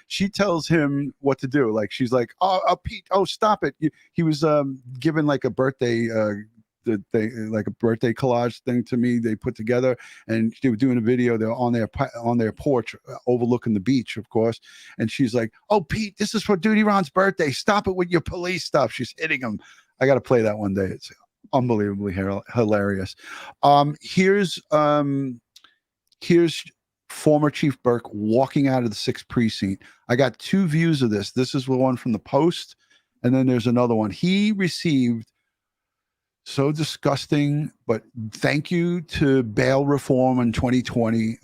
she tells him what to do. Like she's like, oh Pete, stop it. He was given like a birthday like a birthday collage thing to me they put together, and they were doing a video. They're on their porch overlooking the beach, of course, and she's like, oh Pete, this is for DutyRon's birthday, stop it with your police stuff. She's hitting him. I got to play that one day. It's unbelievably hilarious. Here's former Chief Burke walking out of the 6th precinct. I got 2 views of this. This is the one from the Post, and then there's another one. He received, so disgusting, but thank you to bail reform in 2020.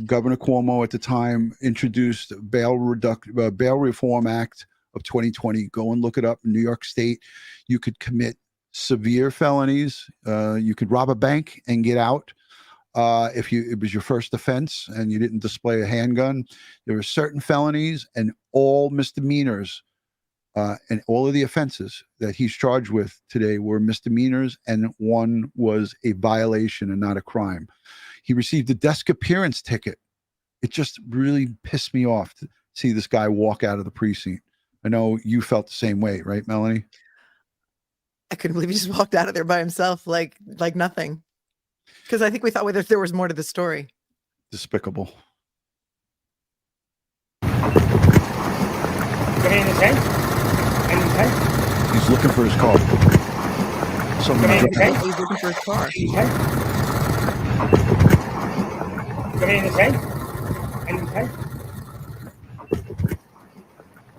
Governor Cuomo at the time introduced bail reform act of 2020. Go and look it up in New York State. You could commit severe felonies. You could rob a bank and get out. If it was your first offense and you didn't display a handgun. There were certain felonies and all misdemeanors. And all of the offenses that he's charged with today were misdemeanors, and one was a violation and not a crime. He received a desk appearance ticket. It just really pissed me off to see this guy walk out of the precinct. I know you felt the same way, right, Melanie? I couldn't believe he just walked out of there by himself, like nothing. Because I think we thought there was more to the story. Despicable. He's looking for his car. He's looking for his car. Come in the tank.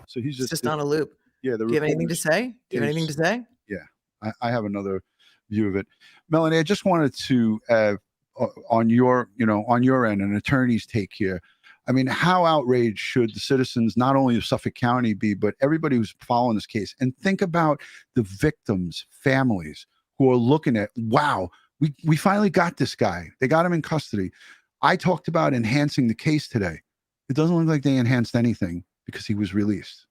So he's It's just on a loop. Yeah. Do you have anything to say? Do you have anything to say? Yeah, I have another view of it. Melanie, I just wanted to, on your end, an attorney's take here. I mean, how outraged should the citizens, not only of Suffolk County, be, but everybody who's following this case? And think about the victims' families who are looking at, wow, we finally got this guy. They got him in custody. I talked about enhancing the case today. It doesn't look like they enhanced anything because he was released.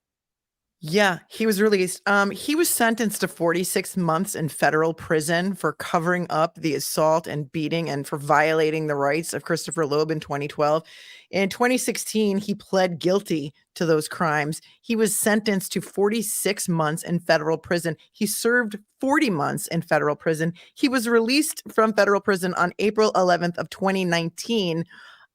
Yeah, he was released. He was sentenced to 46 months in federal prison for covering up the assault and beating and for violating the rights of Christopher Loeb in 2012. In 2016, he pled guilty to those crimes. He was sentenced to 46 months in federal prison. He served 40 months in federal prison. He was released from federal prison on April 11th of 2019.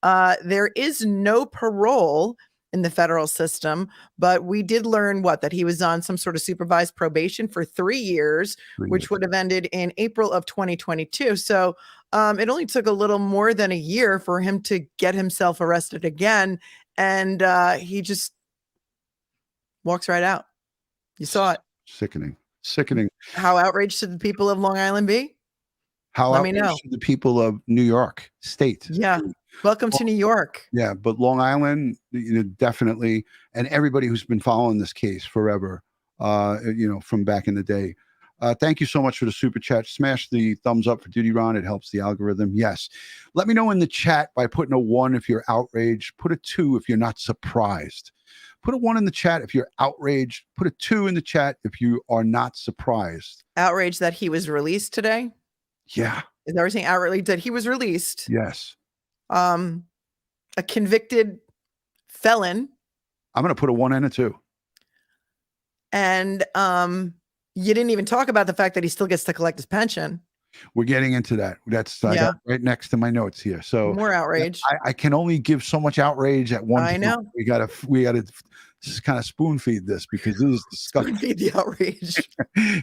There is no parole in the federal system, but we did learn that he was on some sort of supervised probation for 3 years, which would have ended in April of 2022. So it only took a little more than a year for him to get himself arrested again. And he just walks right out. You saw it. Sickening. How outraged should the people of Long Island be? How Let me know. outraged should the people of New York State? Yeah. Welcome to New York. Yeah, but Long Island, definitely, and everybody who's been following this case forever, from back in the day. Thank you so much for the super chat. Smash the thumbs up for DutyRon. It helps the algorithm. Yes. Let me know in the chat by putting a 1 if you're outraged. Put a 2 if you're not surprised. Put a 1 in the chat if you're outraged. Put a 2 in the chat if you are not surprised. Outraged that he was released today? Yeah. Is everything outraged that he was released? Yes. A convicted felon. I'm going to put a 1 and a 2. And you didn't even talk about the fact that he still gets to collect his pension. We're getting into that. That's I got right next to my notes here. So more outrage. I can only give so much outrage at one. I know. We gotta just kind of spoon feed this because this is disgusting. Spoon feed the outrage.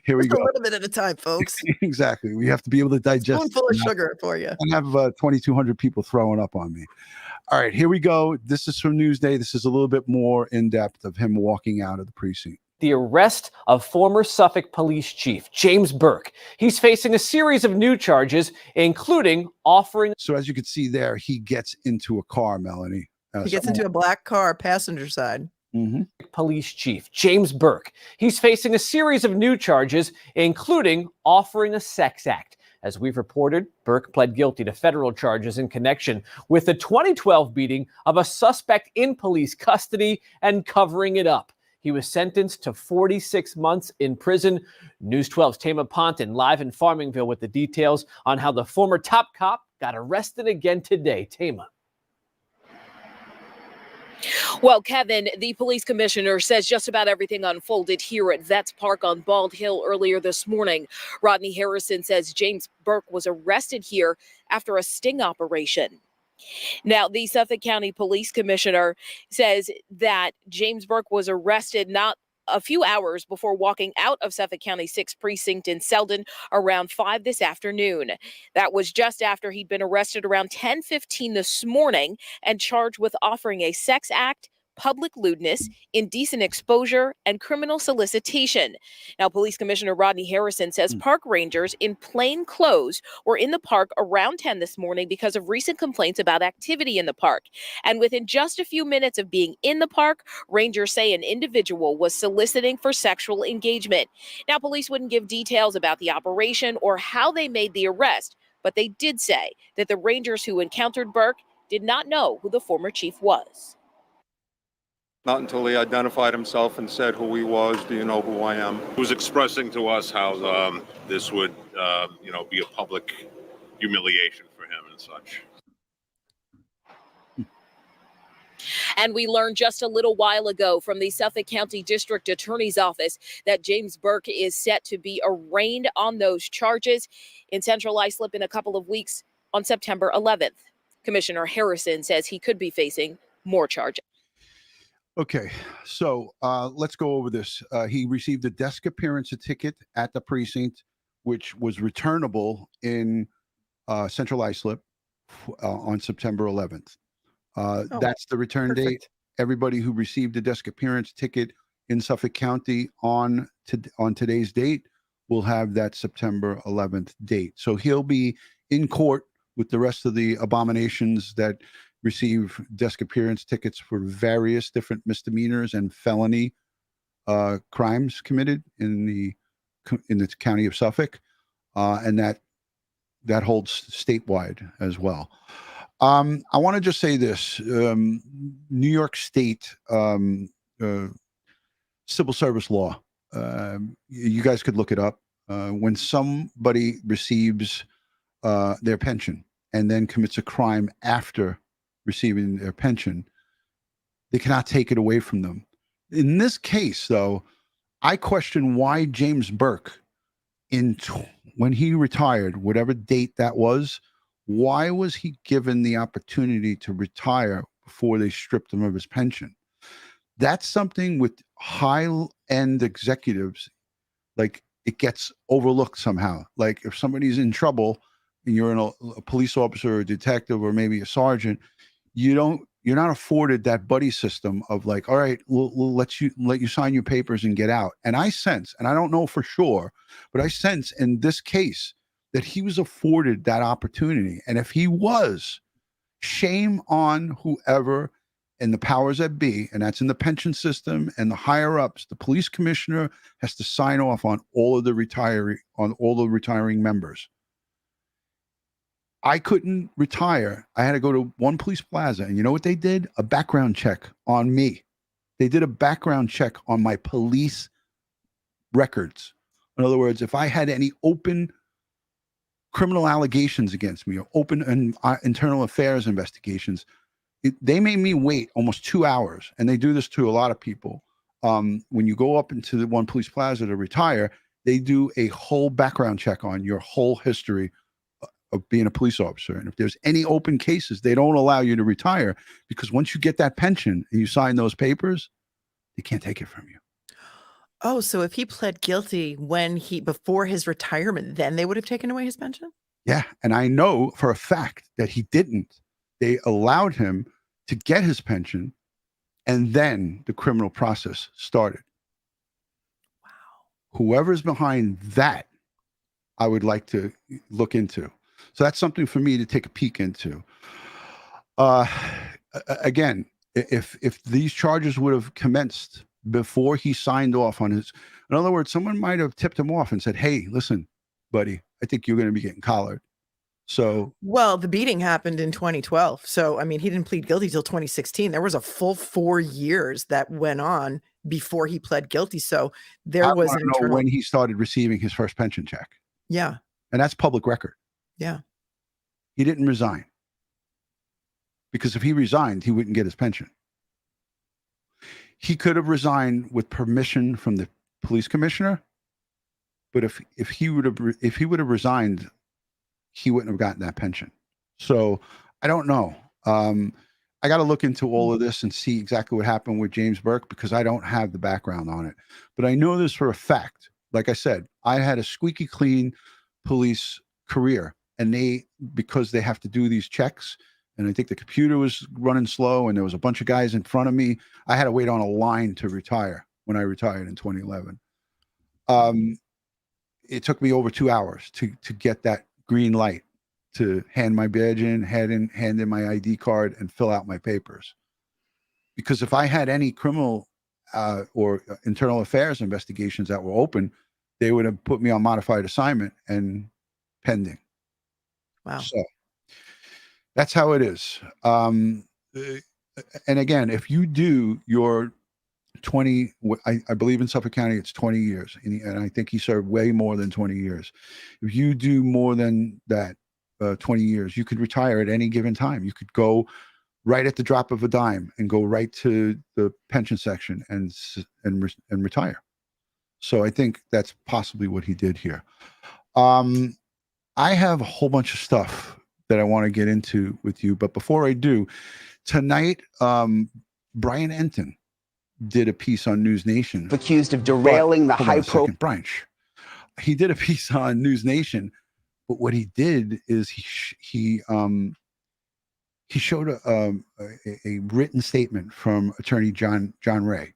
Here we just go. A little bit at a time, folks. Exactly. We have to be able to digest. Spoonful of sugar for you. And have 2,200 people throwing up on me. All right, here we go. This is from Newsday. This is a little bit more in depth of him walking out of the precinct. The arrest of former Suffolk Police Chief James Burke. He's facing a series of new charges, including offering. So as you can see there, he gets into a car, Melanie. He gets into a black car, passenger side. Mm-hmm. Police Chief James Burke. He's facing a series of new charges, including offering a sex act. As we've reported, Burke pled guilty to federal charges in connection with the 2012 beating of a suspect in police custody and covering it up. He was sentenced to 46 months in prison. News 12's Tama Ponton live in Farmingville with the details on how the former top cop got arrested again today. Tama. Well, Kevin, the police commissioner says just about everything unfolded here at Vets Park on Bald Hill earlier this morning. Rodney Harrison says James Burke was arrested here after a sting operation. Now, the Suffolk County Police Commissioner says that James Burke was arrested not a few hours before walking out of Suffolk County 6th Precinct in Selden around 5 this afternoon. That was just after he'd been arrested around 10:15 this morning and charged with offering a sex act, public lewdness, indecent exposure, and criminal solicitation. Now, Police Commissioner Rodney Harrison says park rangers in plain clothes were in the park around 10 this morning because of recent complaints about activity in the park. And within just a few minutes of being in the park, rangers say an individual was soliciting for sexual engagement. Now, police wouldn't give details about the operation or how they made the arrest, but they did say that the rangers who encountered Burke did not know who the former chief was. Not until he identified himself and said who he was. Do you know who I am? He was expressing to us how this would, be a public humiliation for him and such. And we learned just a little while ago from the Suffolk County District Attorney's Office that James Burke is set to be arraigned on those charges in Central Islip in a couple of weeks on September 11th. Commissioner Harrison says he could be facing more charges. Okay, so let's go over this. He received a desk appearance ticket at the precinct, which was returnable in Central Islip on September 11th. That's the return date. perfect. Everybody who received a desk appearance ticket in Suffolk County on today's date will have that September 11th date. So he'll be in court with the rest of the abominations that receive desk appearance tickets for various different misdemeanors and felony crimes committed in the county of Suffolk, and that holds statewide as well. I want to just say this: New York State civil service law. You guys could look it up. When somebody receives their pension and then commits a crime after receiving their pension, they cannot take it away from them. In this case, though, I question why James Burke, when he retired, whatever date that was, why was he given the opportunity to retire before they stripped him of his pension? That's something with high-end executives, like, it gets overlooked somehow. Like, if somebody's in trouble and you're a police officer or a detective or maybe a sergeant, you're not afforded that buddy system of like, all right, we'll let you sign your papers and get out. And I sense, and I don't know for sure, but I sense in this case that he was afforded that opportunity. And if he was, shame on whoever and the powers that be, and that's in the pension system and the higher ups. The police commissioner has to sign off on all of the retiring members. I couldn't retire. I had to go to one police plaza, and you know what they did? A background check on me. They did a background check on my police records. In other words, if I had any open criminal allegations against me or open internal affairs investigations, they made me wait almost 2 hours. And they do this to a lot of people. When you go up into the one police plaza to retire, they do a whole background check on your whole history of being a police officer. And if there's any open cases, they don't allow you to retire, because once you get that pension and you sign those papers, they can't take it from you. Oh, so if he pled guilty before his retirement, then they would have taken away his pension? Yeah. And I know for a fact that he didn't. They allowed him to get his pension, and then the criminal process started. Wow. Whoever's behind that, I would like to look into. So that's something for me to take a peek into. Again, if these charges would have commenced before he signed off on his, in other words, someone might have tipped him off and said, hey, listen, buddy, I think you're going to be getting collared. So, well, the beating happened in 2012. So, I mean, he didn't plead guilty till 2016. There was a full 4 years that went on before he pled guilty. So there was an internal, when he started receiving his first pension check. Yeah. And that's public record. Yeah. He didn't resign, because if he resigned, he wouldn't get his pension. He could have resigned with permission from the police commissioner, but if he would have resigned, he wouldn't have gotten that pension. So I don't know. I got to look into all of this and see exactly what happened with James Burke, because I don't have the background on it. But I know this for a fact. Like I said, I had a squeaky clean police career, and because they have to do these checks, and I think the computer was running slow and there was a bunch of guys in front of me, I had to wait on a line to retire when I retired in 2011. It took me over 2 hours to get that green light to hand my badge in, hand in my ID card, and fill out my papers. Because if I had any criminal or internal affairs investigations that were open, they would have put me on modified assignment and pending. Wow. So that's how it is. And again, if you do your 20, I believe in Suffolk County, it's 20 years. And I think he served way more than 20 years. If you do more than that, 20 years, you could retire at any given time. You could go right at the drop of a dime and go right to the pension section and retire. So I think that's possibly what he did here. I have a whole bunch of stuff that I want to get into with you. But before I do, tonight, Brian Enton did a piece on News Nation. Accused of derailing the high-profile branch. He did a piece on News Nation, but what he did is he he showed a written statement from attorney John Ray,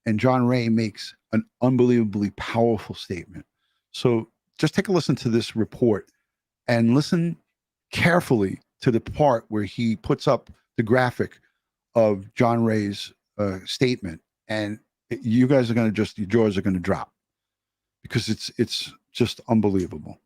and John Ray makes an unbelievably powerful statement. So just take a listen to this report and listen carefully to the part where he puts up the graphic of John Ray's statement, and you guys are going to your jaws are going to drop because it's just unbelievable.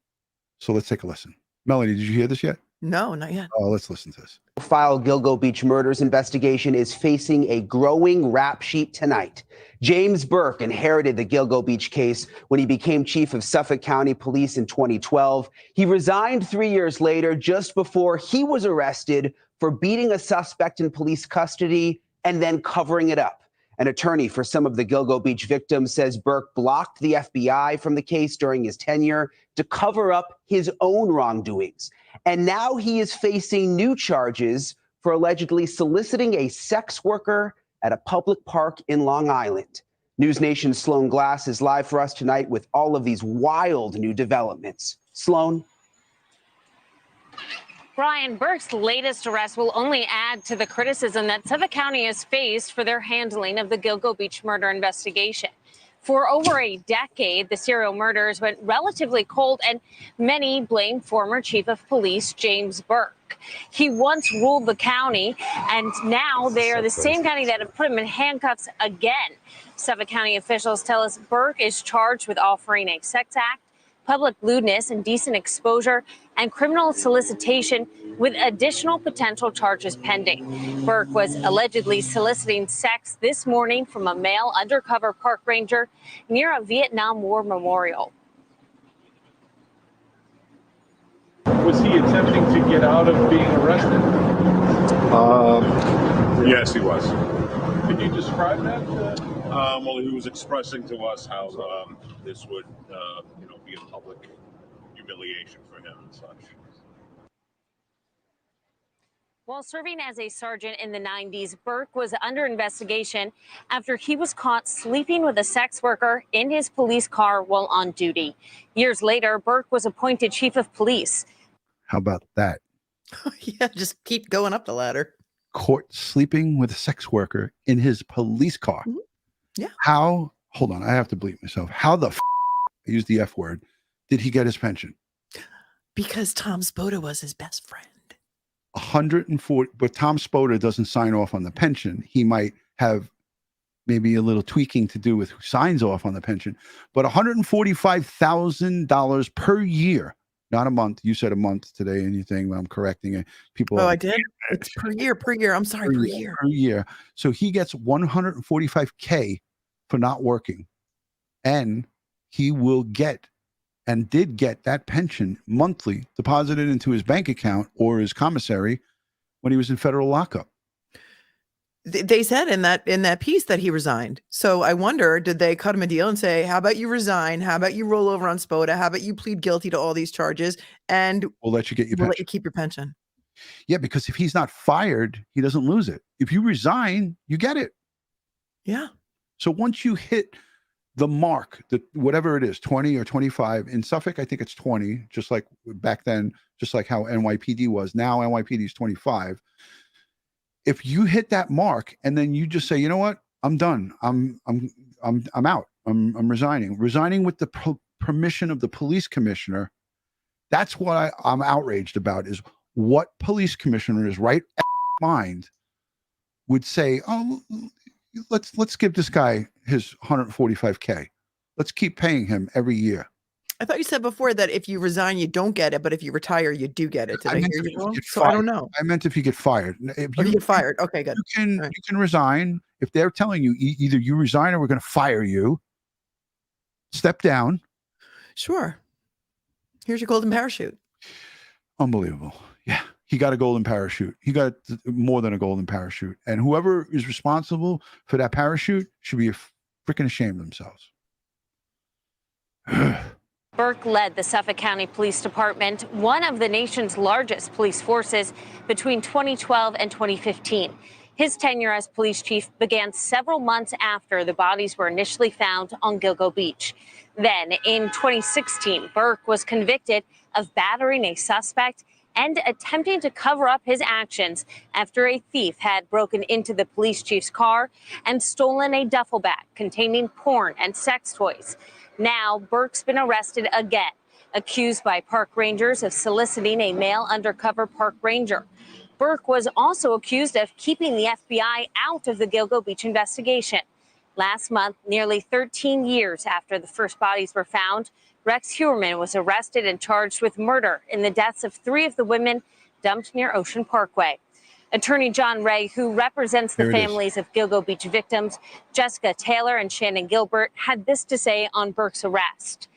So let's take a listen. Melanie, did you hear this yet? No, not yet. Oh, let's listen to this. File Gilgo Beach murders investigation is facing a growing rap sheet tonight. James Burke inherited the Gilgo Beach case when he became chief of Suffolk County Police in 2012. He resigned 3 years later, just before he was arrested for beating a suspect in police custody and then covering it up. An attorney for some of the Gilgo Beach victims says Burke blocked the FBI from the case during his tenure to cover up his own wrongdoings. And now he is facing new charges for allegedly soliciting a sex worker at a public park in Long Island. News Nation's Sloan Glass is live for us tonight with all of these wild new developments. Sloan? Brian, Burke's latest arrest will only add to the criticism that Suffolk County has faced for their handling of the Gilgo Beach murder investigation. For over a decade, the serial murders went relatively cold, and many blame former Chief of Police James Burke. He once ruled the county, and now they are the same county that have put him in handcuffs again. Suffolk County officials tell us Burke is charged with offering a sex act, public lewdness, indecent exposure, and criminal solicitation, with additional potential charges pending. Burke was allegedly soliciting sex this morning from a male undercover park ranger near a Vietnam War memorial. Was he attempting to get out of being arrested? Yes, he was. Could you describe that? Well, he was expressing to us how this would, be a public humiliation for him and such. While serving as a sergeant in the 90s, Burke was under investigation after he was caught sleeping with a sex worker in his police car while on duty. Years later, Burke was appointed chief of police. How about that? Yeah, just keep going up the ladder. Caught sleeping with a sex worker in his police car. Mm-hmm. Yeah. How, hold on, I have to bleep myself. How the I use the F word, did he get his pension? Because Tom Spoda was his best friend. 140, but Tom Spoda doesn't sign off on the pension. He might have maybe a little tweaking to do with who signs off on the pension, but $145,000 per year, not a month. You said a month today, and you think, well, I'm correcting it. People. Oh, I did? It's per year. I'm sorry, per year. Per year. So he gets $145K for not working, and he will get and did get that pension monthly deposited into his bank account or his commissary when he was in federal lockup. They said in that piece that he resigned. So I wonder, did they cut him a deal and say, how about you resign? How about you roll over on Spoda? How about you plead guilty to all these charges? And we'll let you get your pension. We'll let you keep your pension. Yeah, because if he's not fired, he doesn't lose it. If you resign, you get it. Yeah. So once you hit the mark, whatever it is, 20 or 25 in Suffolk, I think it's 20, just like back then, just like how NYPD was. Now NYPD is 25. If you hit that mark and then you just say, you know what, I'm done. I'm out. I'm resigning with the permission of the police commissioner. That's what I'm outraged about, is what police commissioner is right mind would say, oh, let's give this guy his $145K. Let's keep paying him every year. I thought you said before that if you resign, you don't get it, but if you retire, you do get it. Did I hear you wrong? So I don't know. I meant if you get fired. If you get fired, okay, good. You can resign. If they're telling you either you resign or we're going to fire you, step down. Sure. Here's your golden parachute. Unbelievable. Yeah. He got a golden parachute. He got more than a golden parachute. And whoever is responsible for that parachute should be freaking ashamed of themselves. Burke led the Suffolk County Police Department, one of the nation's largest police forces, between 2012 and 2015. His tenure as police chief began several months after the bodies were initially found on Gilgo Beach. Then, in 2016, Burke was convicted of battering a suspect and attempting to cover up his actions after a thief had broken into the police chief's car and stolen a duffel bag containing porn and sex toys. Now, Burke's been arrested again, accused by park rangers of soliciting a male undercover park ranger. Burke was also accused of keeping the FBI out of the Gilgo Beach investigation. Last month, nearly 13 years after the first bodies were found, Rex Heuermann was arrested and charged with murder in the deaths of 3 of the women dumped near Ocean Parkway. Attorney John Ray, who represents the families of Gilgo Beach victims, Jessica Taylor and Shannon Gilbert, had this to say on Burke's arrest.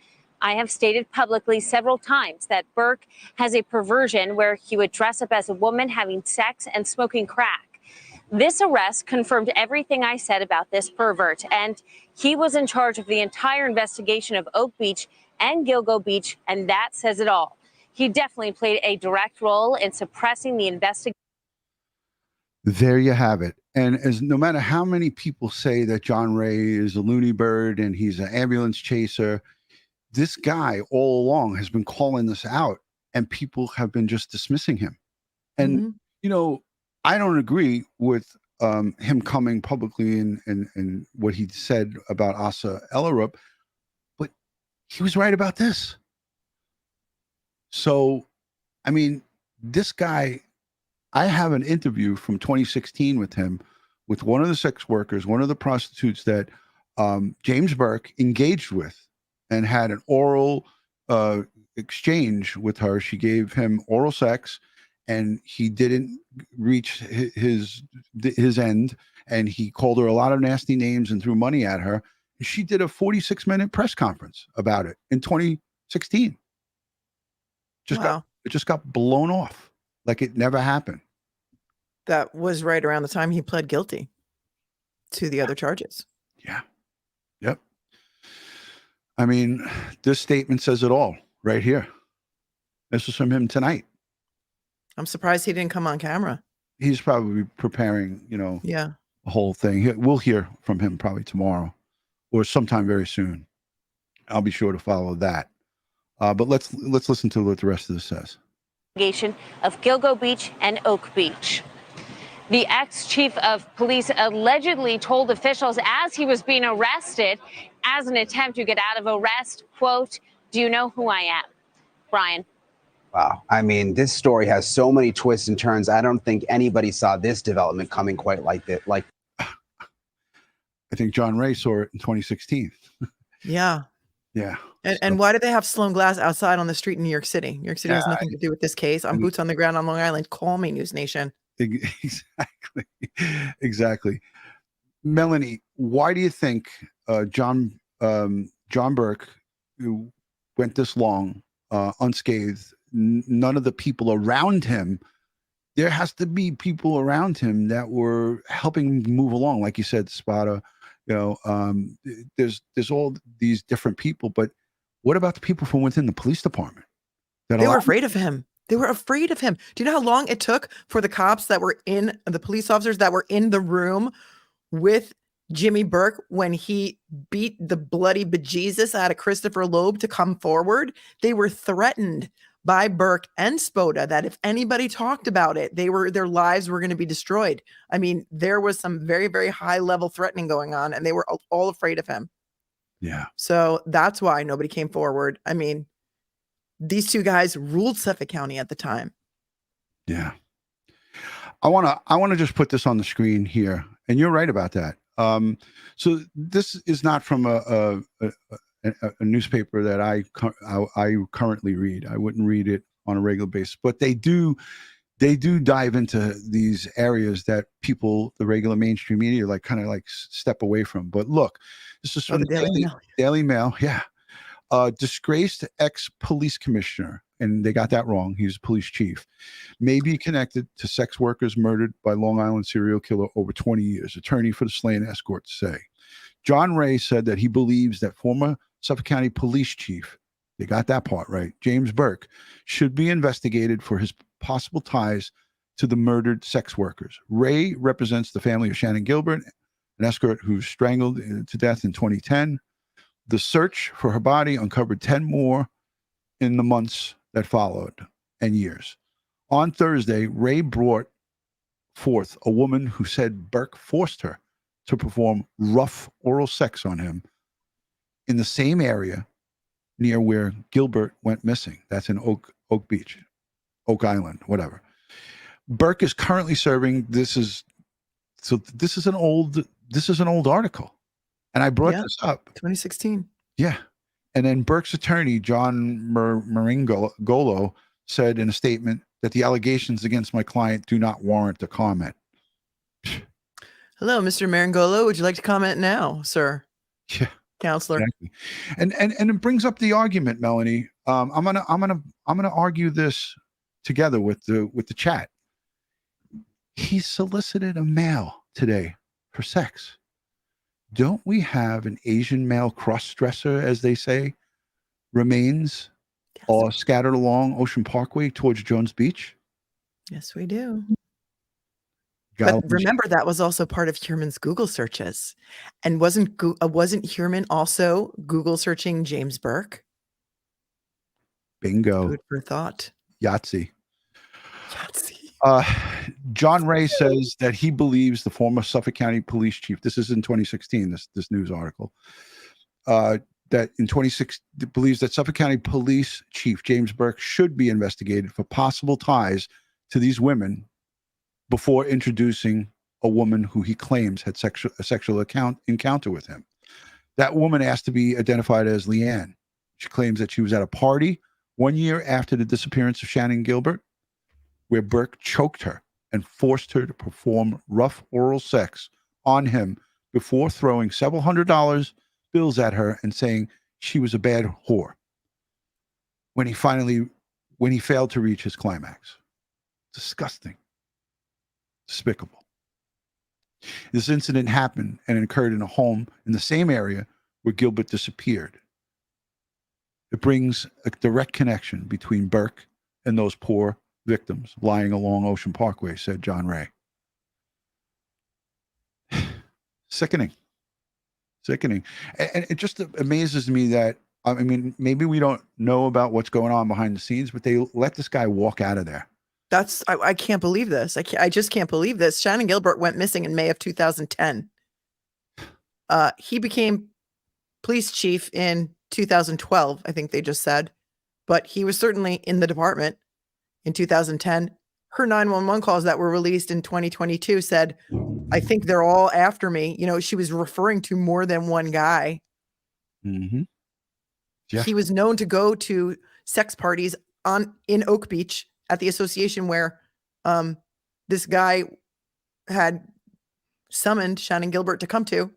I have stated publicly several times that Burke has a perversion where he would dress up as a woman having sex and smoking crack. This arrest confirmed everything I said about this pervert, and he was in charge of the entire investigation of Oak Beach and Gilgo Beach, and that says it all. He definitely played a direct role in suppressing the investigation. There you have it. And as no matter how many people say that John Ray is a loony bird and he's an ambulance chaser, this guy all along has been calling this out, and people have been just dismissing him. And, you know, I don't agree with him coming publicly and what he said about Asa Ellerup, but he was right about this. So, I mean, this guy, I have an interview from 2016 with him, with one of the sex workers, one of the prostitutes that James Burke engaged with and had an oral exchange with her. She gave him oral sex, and he didn't reach his end, and he called her a lot of nasty names and threw money at her. And she did a 46-minute press conference about it in 2016. It just got blown off like it never happened. That was right around the time he pled guilty to the other charges. Yeah. Yep. I mean, this statement says it all right here. This is from him tonight. I'm surprised he didn't come on camera. He's probably preparing, you know, Yeah. the whole thing. We'll hear from him probably tomorrow or sometime very soon. I'll be sure to follow that. But let's listen to what the rest of this says. Investigation of Gilgo Beach and Oak Beach. The ex-chief of police allegedly told officials as he was being arrested, as an attempt to get out of arrest, quote, "Do you know who I am?" Brian. Wow. I mean, this story has so many twists and turns. I don't think anybody saw this development coming quite like that. I think John Ray saw it in 2016. Yeah. Yeah. And why do they have Sloan Glass outside on the street in New York City? New York City has nothing to do with this case. I'm boots on the ground on Long Island. Call me, News Nation. Exactly. Exactly. Melanie, why do you think John Burke, who went this long unscathed, none of the people around him, there has to be people around him that were helping him move along, like you said, Spada. You know, there's all these different people, but what about the people from within the police department? They were afraid of him. They were afraid of him. Do you know how long it took for the cops that were in, the police officers that were in the room with Jimmy Burke when he beat the bloody bejesus out of Christopher Loeb to come forward? They were threatened by Burke and Spoda that if anybody talked about it, their lives were going to be destroyed. I mean, there was some very, very high level threatening going on, and they were all afraid of him. Yeah. So that's why nobody came forward. I mean, these two guys ruled Suffolk County at the time. Yeah. I want to just put this on the screen here, and you're right about that. So this is not from a newspaper that I currently read. I wouldn't read it on a regular basis, but they do dive into these areas that people, the regular mainstream media, kind of step away from. But look, this is from the Daily Mail. Yeah. Disgraced ex-police commissioner, and they got that wrong. He's a police chief, may be connected to sex workers murdered by Long Island serial killer over 20 years. Attorney for the slain escorts say. John Ray said that he believes that former Suffolk County Police Chief, they got that part right, James Burke, should be investigated for his possible ties to the murdered sex workers. Ray represents the family of Shannon Gilbert, an escort who was strangled to death in 2010. The search for her body uncovered 10 more in the months that followed and years. On Thursday, Ray brought forth a woman who said Burke forced her to perform rough oral sex on him in the same area near where Gilbert went missing. That's in Oak Beach, Oak Island, whatever. Burke is currently serving. This is an old article, and I brought this up. 2016. Yeah, and then Burke's attorney John Maringolo said in a statement that the allegations against my client do not warrant a comment. Hello, Mr. Marangolo. Would you like to comment now, sir? Yeah, counselor. Exactly. And it brings up the argument, Melanie. I'm gonna argue this together with the chat. He solicited a male today for sex. Don't we have an Asian male cross-dresser, as they say, remains all scattered along Ocean Parkway towards Jones Beach? Yes, we do. But remember, that was also part of Heuermann's Google searches. And wasn't Heuermann also Google searching James Burke? Bingo. Food for thought. Yahtzee. John Ray says that he believes the former Suffolk County Police Chief, this is in 2016, this news article, that in 2016 believes that Suffolk County Police Chief James Burke should be investigated for possible ties to these women before introducing a woman who he claims had a sexual encounter with him. That woman asked to be identified as Leanne. She claims that she was at a party 1 year after the disappearance of Shannon Gilbert, where Burke choked her and forced her to perform rough oral sex on him before throwing several $100 bills at her and saying she was a bad whore when he failed to reach his climax. Disgusting. Despicable. This incident happened and occurred in a home in the same area where Gilbert disappeared. It brings a direct connection between Burke and those poor victims lying along Ocean Parkway, said John Ray. Sickening. And it just amazes me that, I mean, maybe we don't know about what's going on behind the scenes, but they let this guy walk out of there. I can't believe this. I just can't believe this. Shannon Gilbert went missing in May of 2010. He became police chief in 2012, I think they just said, but he was certainly in the department in 2010. Her 911 calls that were released in 2022 said, I think they're all after me. You know, she was referring to more than one guy. Mm-hmm. Yeah. He was known to go to sex parties in Oak Beach at the association where this guy had summoned Shannon Gilbert to come to.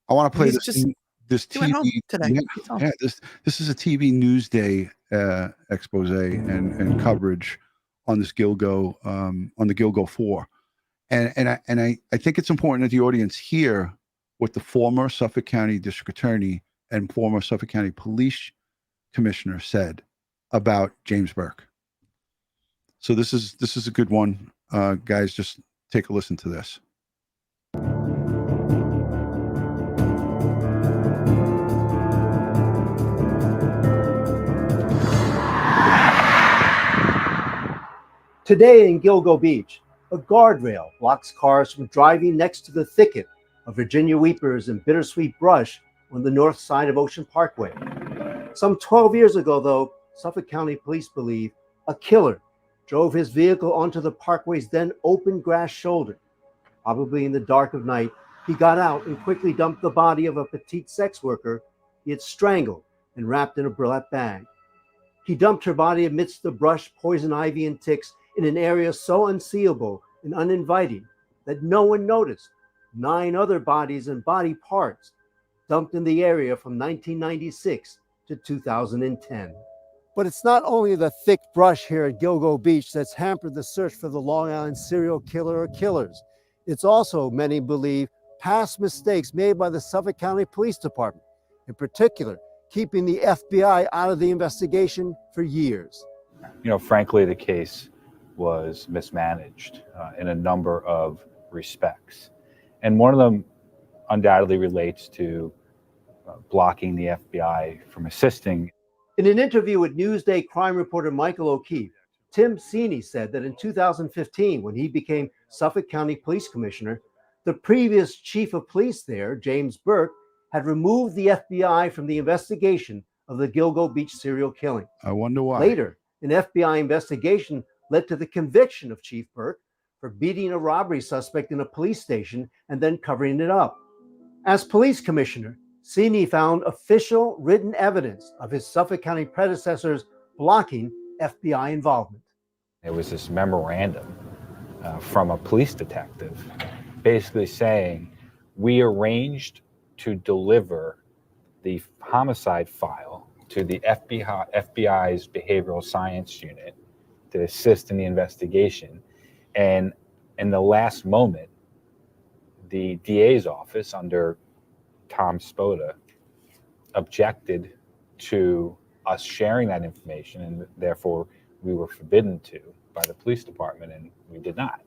I want to play this he went home TV today. Yeah, this is a TV Newsday expose and coverage on this Gilgo on the Gilgo 4, and I think it's important that the audience hear what the former Suffolk County District Attorney and former Suffolk County Police Commissioner said about James Burke. So this is a good one, guys. Just take a listen to this. Today in Gilgo Beach, a guardrail blocks cars from driving next to the thicket of Virginia weepers and bittersweet brush on the north side of Ocean Parkway. Some 12 years ago, though, Suffolk County Police believe a killer drove his vehicle onto the parkway's then open grass shoulder. Probably in the dark of night, he got out and quickly dumped the body of a petite sex worker he had strangled and wrapped in a burlap bag. He dumped her body amidst the brush, poison ivy, and ticks in an area so unseeable and uninviting that no one noticed 9 other bodies and body parts dumped in the area from 1996 to 2010. But it's not only the thick brush here at Gilgo Beach that's hampered the search for the Long Island serial killer or killers. It's also, many believe, past mistakes made by the Suffolk County Police Department, in particular, keeping the FBI out of the investigation for years. You know, frankly, the case was mismanaged in a number of respects. And one of them undoubtedly relates to blocking the FBI from assisting. In an interview with Newsday crime reporter Michael O'Keefe, Tim Sini said that in 2015, when he became Suffolk County Police Commissioner, the previous chief of police there, James Burke, had removed the FBI from the investigation of the Gilgo Beach serial killing. I wonder why. Later, an FBI investigation led to the conviction of Chief Burke for beating a robbery suspect in a police station and then covering it up. As police commissioner, Sini found official written evidence of his Suffolk County predecessors blocking FBI involvement. It was this memorandum from a police detective basically saying, we arranged to deliver the homicide file to the FBI's behavioral science unit to assist in the investigation. And in the last moment, the DA's office under Tom Spoda objected to us sharing that information, and therefore we were forbidden to by the police department, and we did not.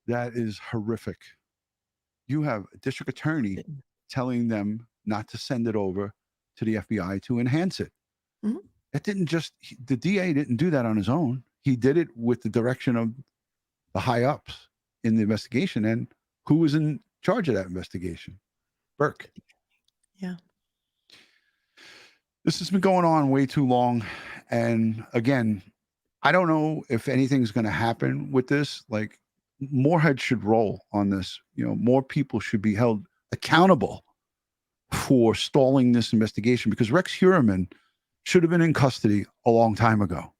That is horrific. You have a district attorney telling them not to send it over to the FBI to enhance it. Mhm. It didn't just, the DA didn't do that on his own. He did it with the direction of the high ups in the investigation. And who was in charge of that investigation? Burke. Yeah. This has been going on way too long. And again, I don't know if anything's going to happen with this. Like, more heads should roll on this. You know, more people should be held accountable for stalling this investigation, because Rex Heuermann should have been in custody a long time ago.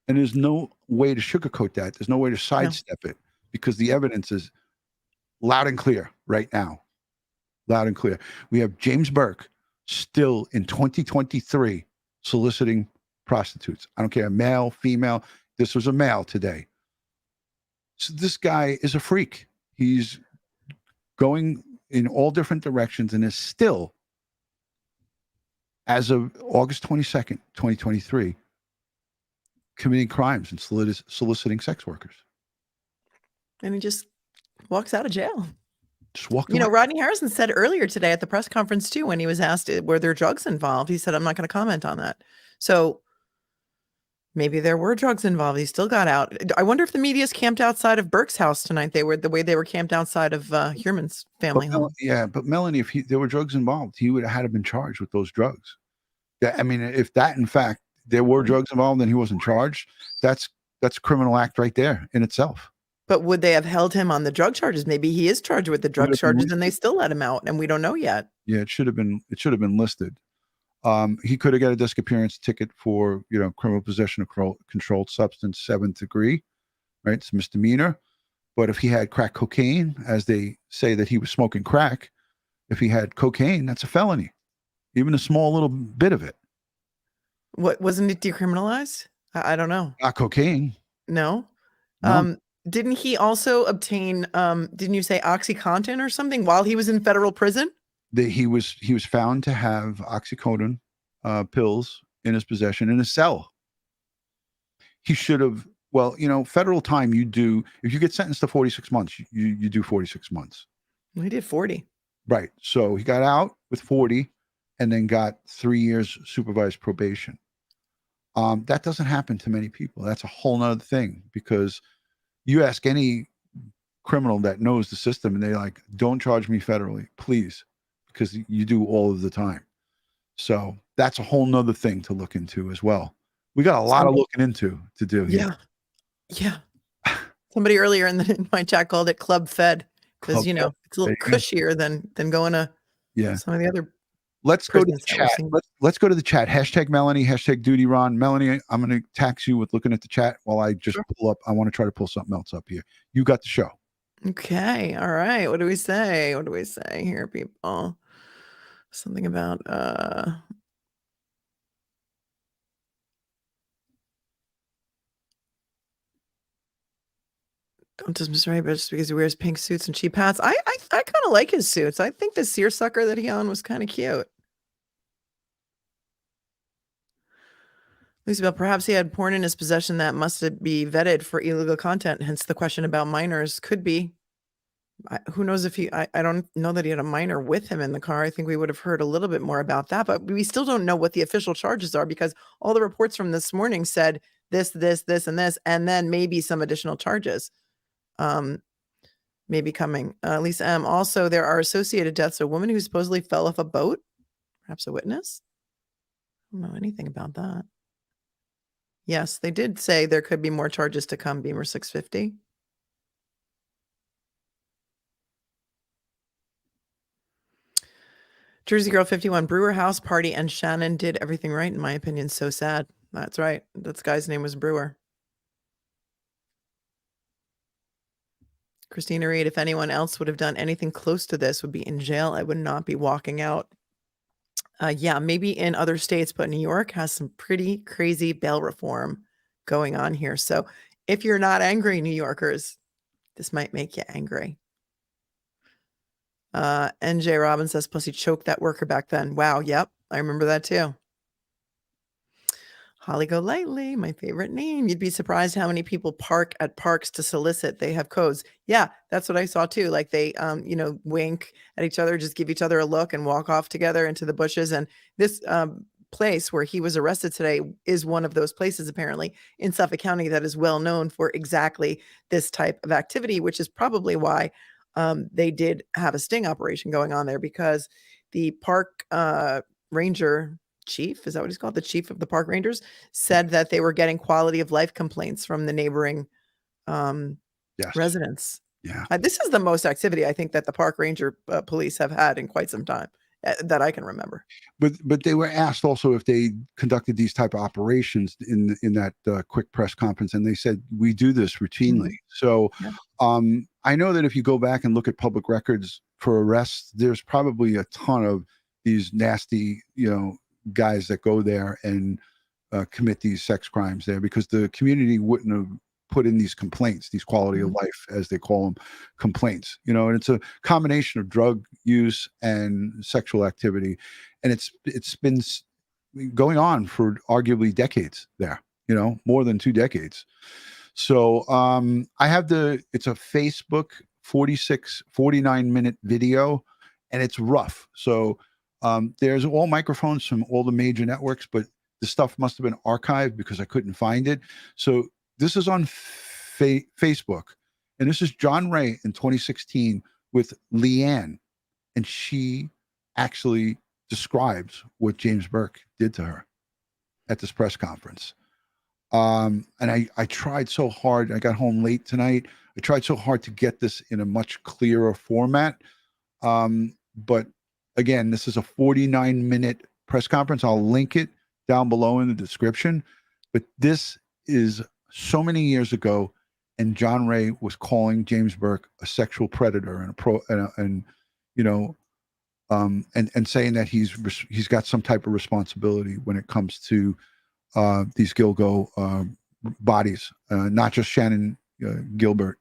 And there's no way to sugarcoat that. There's no way to sidestep it, because the evidence is loud and clear right now. Loud and clear. We have James Burke still in 2023 soliciting prostitutes. I don't care, male, female. This was a male today. So this guy is a freak. He's going in all different directions and is still, as of August 22nd, 2023, committing crimes and soliciting sex workers. And he just walks out of jail. Just walk You know, away. Rodney Harrison said earlier today at the press conference too, when he was asked, were there drugs involved? He said, I'm not going to comment on that. So maybe there were drugs involved. He still got out. I wonder if the media's camped outside of Burke's house tonight. They were the way they were camped outside of Heuermann's family home. Yeah, but Melanie, if there were drugs involved, he would have had to been charged with those drugs. Yeah, I mean, if that, in fact, there were drugs involved and he wasn't charged, that's a criminal act right there in itself. But would they have held him on the drug charges? Maybe he is charged with the drug charges and they still let him out, and we don't know yet. Yeah, it should have been listed. He could have got a disappearance ticket for, you know, criminal possession of controlled substance, 7th degree, right? It's a misdemeanor. But if he had crack cocaine, as they say that he was smoking crack, if he had cocaine, that's a felony, even a small little bit of it. What, wasn't it decriminalized? I don't know. Not cocaine. No. No. Didn't he also obtain, didn't you say OxyContin or something while he was in federal prison? He was found to have OxyContin pills in his possession in a cell. He should have, well, you know, federal time, you do, if you get sentenced to 46 months, you do 46 months. He did 40. Right. So he got out with 40 and then got 3 years supervised probation. That doesn't happen to many people. That's a whole nother thing, because you ask any criminal that knows the system and they're like, don't charge me federally, please, because you do all of the time. So that's a whole nother thing to look into as well. We got a lot of looking into to do here. Yeah. Somebody earlier in my chat called it Club Fed, because, you know, it's a little cushier than going to some of the other. Let's go to the chat. Let's go to the chat. Hashtag Melanie, hashtag DutyRon. Melanie, I'm going to tax you with looking at the chat while I just pull up. I want to try to pull something else up here. You got the show. Okay. All right. What do we say? What do we say here, people? Something about don't dismiss right, but just because he wears pink suits and cheap hats. I kind of like his suits. I think the seersucker that he on was kind of cute. Lucy, perhaps he had porn in his possession that must be vetted for illegal content. Hence the question about minors. Could be. Who knows if I don't know that he had a minor with him in the car. I think we would have heard a little bit more about that, but we still don't know what the official charges are because all the reports from this morning said this, and then maybe some additional charges maybe coming. Lisa M. Also, there are associated deaths. A woman who supposedly fell off a boat, perhaps a witness. I don't know anything about that. Yes, they did say there could be more charges to come, Beamer 650. Jersey Girl 51, Brewer house party, and Shannon did everything right, in my opinion. So sad. That's right. That guy's name was Brewer. Christina Reed, if anyone else would have done anything close to this, would be in jail. I would not be walking out. Yeah, maybe in other states, but New York has some pretty crazy bail reform going on here. So if you're not angry, New Yorkers, this might make you angry. NJ Robbins says, plus he choked that worker back then. Wow. Yep. I remember that too. Holly Golightly, my favorite name. You'd be surprised how many people park at parks to solicit. They have codes. Yeah, that's what I saw too. Like they, wink at each other, just give each other a look and walk off together into the bushes. And this place where he was arrested today is one of those places apparently in Suffolk County that is well known for exactly this type of activity, which is probably why they did have a sting operation going on there, because the park ranger chief, is that what he's called? The chief of the park rangers said that they were getting quality of life complaints from the neighboring residents. Yeah. This is the most activity I think that the park ranger police have had in quite some time that I can remember. But they were asked also if they conducted these type of operations in that quick press conference, and they said we do this routinely. So I know that if you go back and look at public records for arrests, there's probably a ton of these nasty, guys that go there and commit these sex crimes there, because the community wouldn't have put in these complaints, these quality of life, as they call them, complaints, and it's a combination of drug use and sexual activity. And it's been going on for arguably decades there, more than 2 decades. So I have it's a Facebook 49-minute video, and it's rough. So there's all microphones from all the major networks, but the stuff must have been archived because I couldn't find it. So this is on Facebook, and this is John Ray in 2016 with Leanne, and she actually describes what James Burke did to her at this press conference. And I tried so hard. I got home late tonight. I tried so hard to get this in a much clearer format. But again, this is a 49-minute press conference. I'll link it down below in the description. But this is so many years ago, and John Ray was calling James Burke a sexual predator and saying that he's got some type of responsibility when it comes to these Gilgo bodies, not just Shannon Gilbert.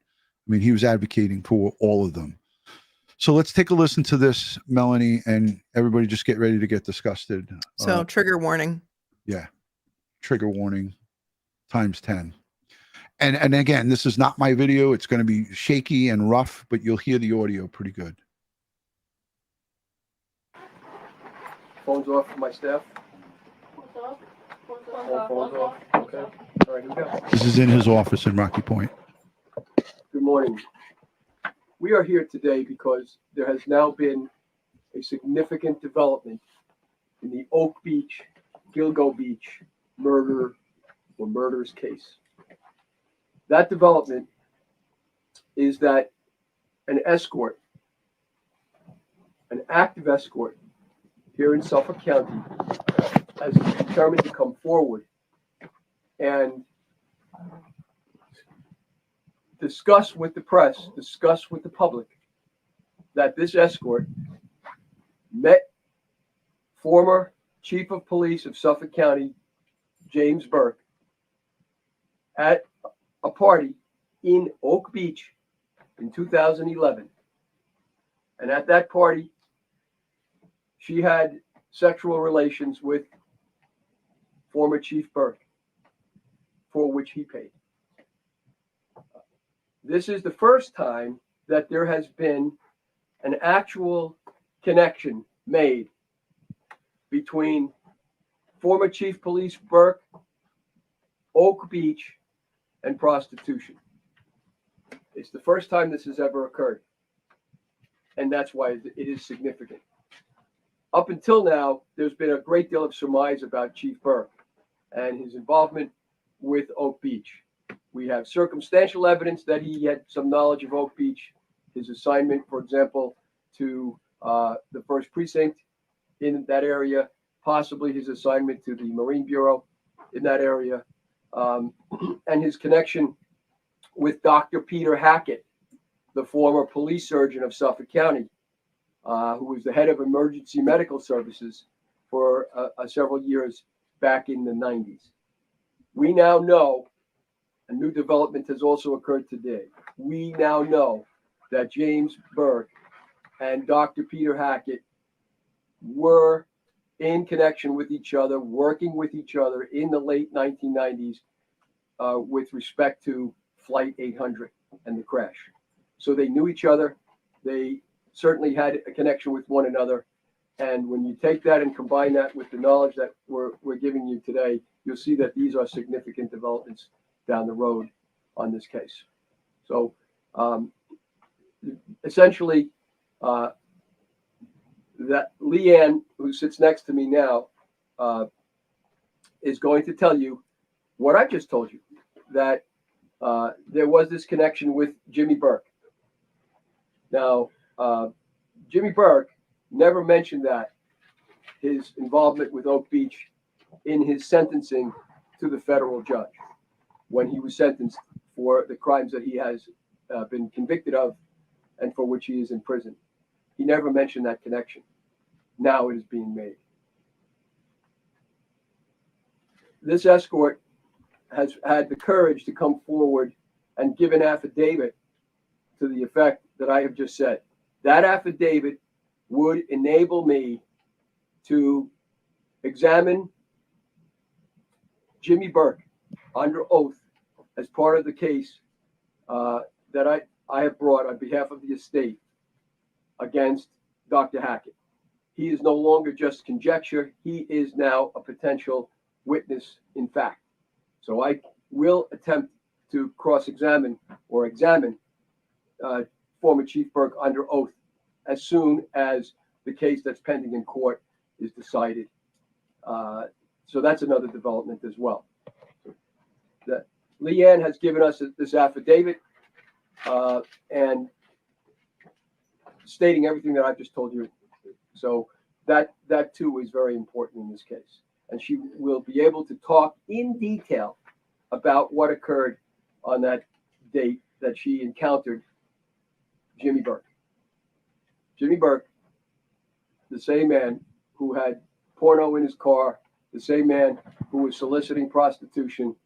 I mean, he was advocating for all of them. So let's take a listen to this, Melanie, and everybody just get ready to get disgusted. So trigger warning. Yeah. Trigger warning times 10. And again, this is not my video. It's going to be shaky and rough, but you'll hear the audio pretty good. Phones off for my staff. Phones off. Okay. All right, here we go. This is in his office in Rocky Point. Good morning. We are here today because there has now been a significant development in the Oak Beach, Gilgo Beach murders case. That development is that an escort, an active escort here in Suffolk County, has determined to come forward and discuss with the press, discuss with the public, that this escort met former Chief of Police of Suffolk County, James Burke, at a party in Oak Beach in 2011. And at that party, she had sexual relations with former Chief Burke, for which he paid. This is the first time that there has been an actual connection made between former Chief Police Burke, Oak Beach, and prostitution. It's the first time this has ever occurred. And that's why it is significant. Up until now, there's been a great deal of surmise about Chief Burke and his involvement with Oak Beach. We have circumstantial evidence that he had some knowledge of Oak Beach, his assignment, for example, to the 1st Precinct in that area, possibly his assignment to the Marine Bureau in that area, and his connection with Dr. Peter Hackett, the former police surgeon of Suffolk County, who was the head of emergency medical services for several years back in the 90s. We now know, a new development has also occurred today. We now know that James Burke and Dr. Peter Hackett were in connection with each other, working with each other in the late 1990s with respect to Flight 800 and the crash. So they knew each other. They certainly had a connection with one another. And when you take that and combine that with the knowledge that we're giving you today, you'll see that these are significant developments down the road on this case. So essentially, that Leanne, who sits next to me now, is going to tell you what I just told you, that there was this connection with Jimmy Burke. Now, Jimmy Burke never mentioned that, his involvement with Oak Beach, in his sentencing to the federal judge when he was sentenced for the crimes that he has been convicted of and for which he is in prison. He never mentioned that connection. Now it is being made. This escort has had the courage to come forward and give an affidavit to the effect that I have just said. That affidavit would enable me to examine Jimmy Burke under oath as part of the case that I have brought on behalf of the estate against Dr. Hackett. He is no longer just conjecture. He is now a potential witness in fact. So I will attempt to cross-examine or examine former Chief Burke under oath as soon as the case that's pending in court is decided. So that's another development as well. That Leanne has given us this affidavit and stating everything that I've just told you. So that too is very important in this case. And she will be able to talk in detail about what occurred on that date that she encountered Jimmy Burke. Jimmy Burke, the same man who had porno in his car, the same man who was soliciting prostitution,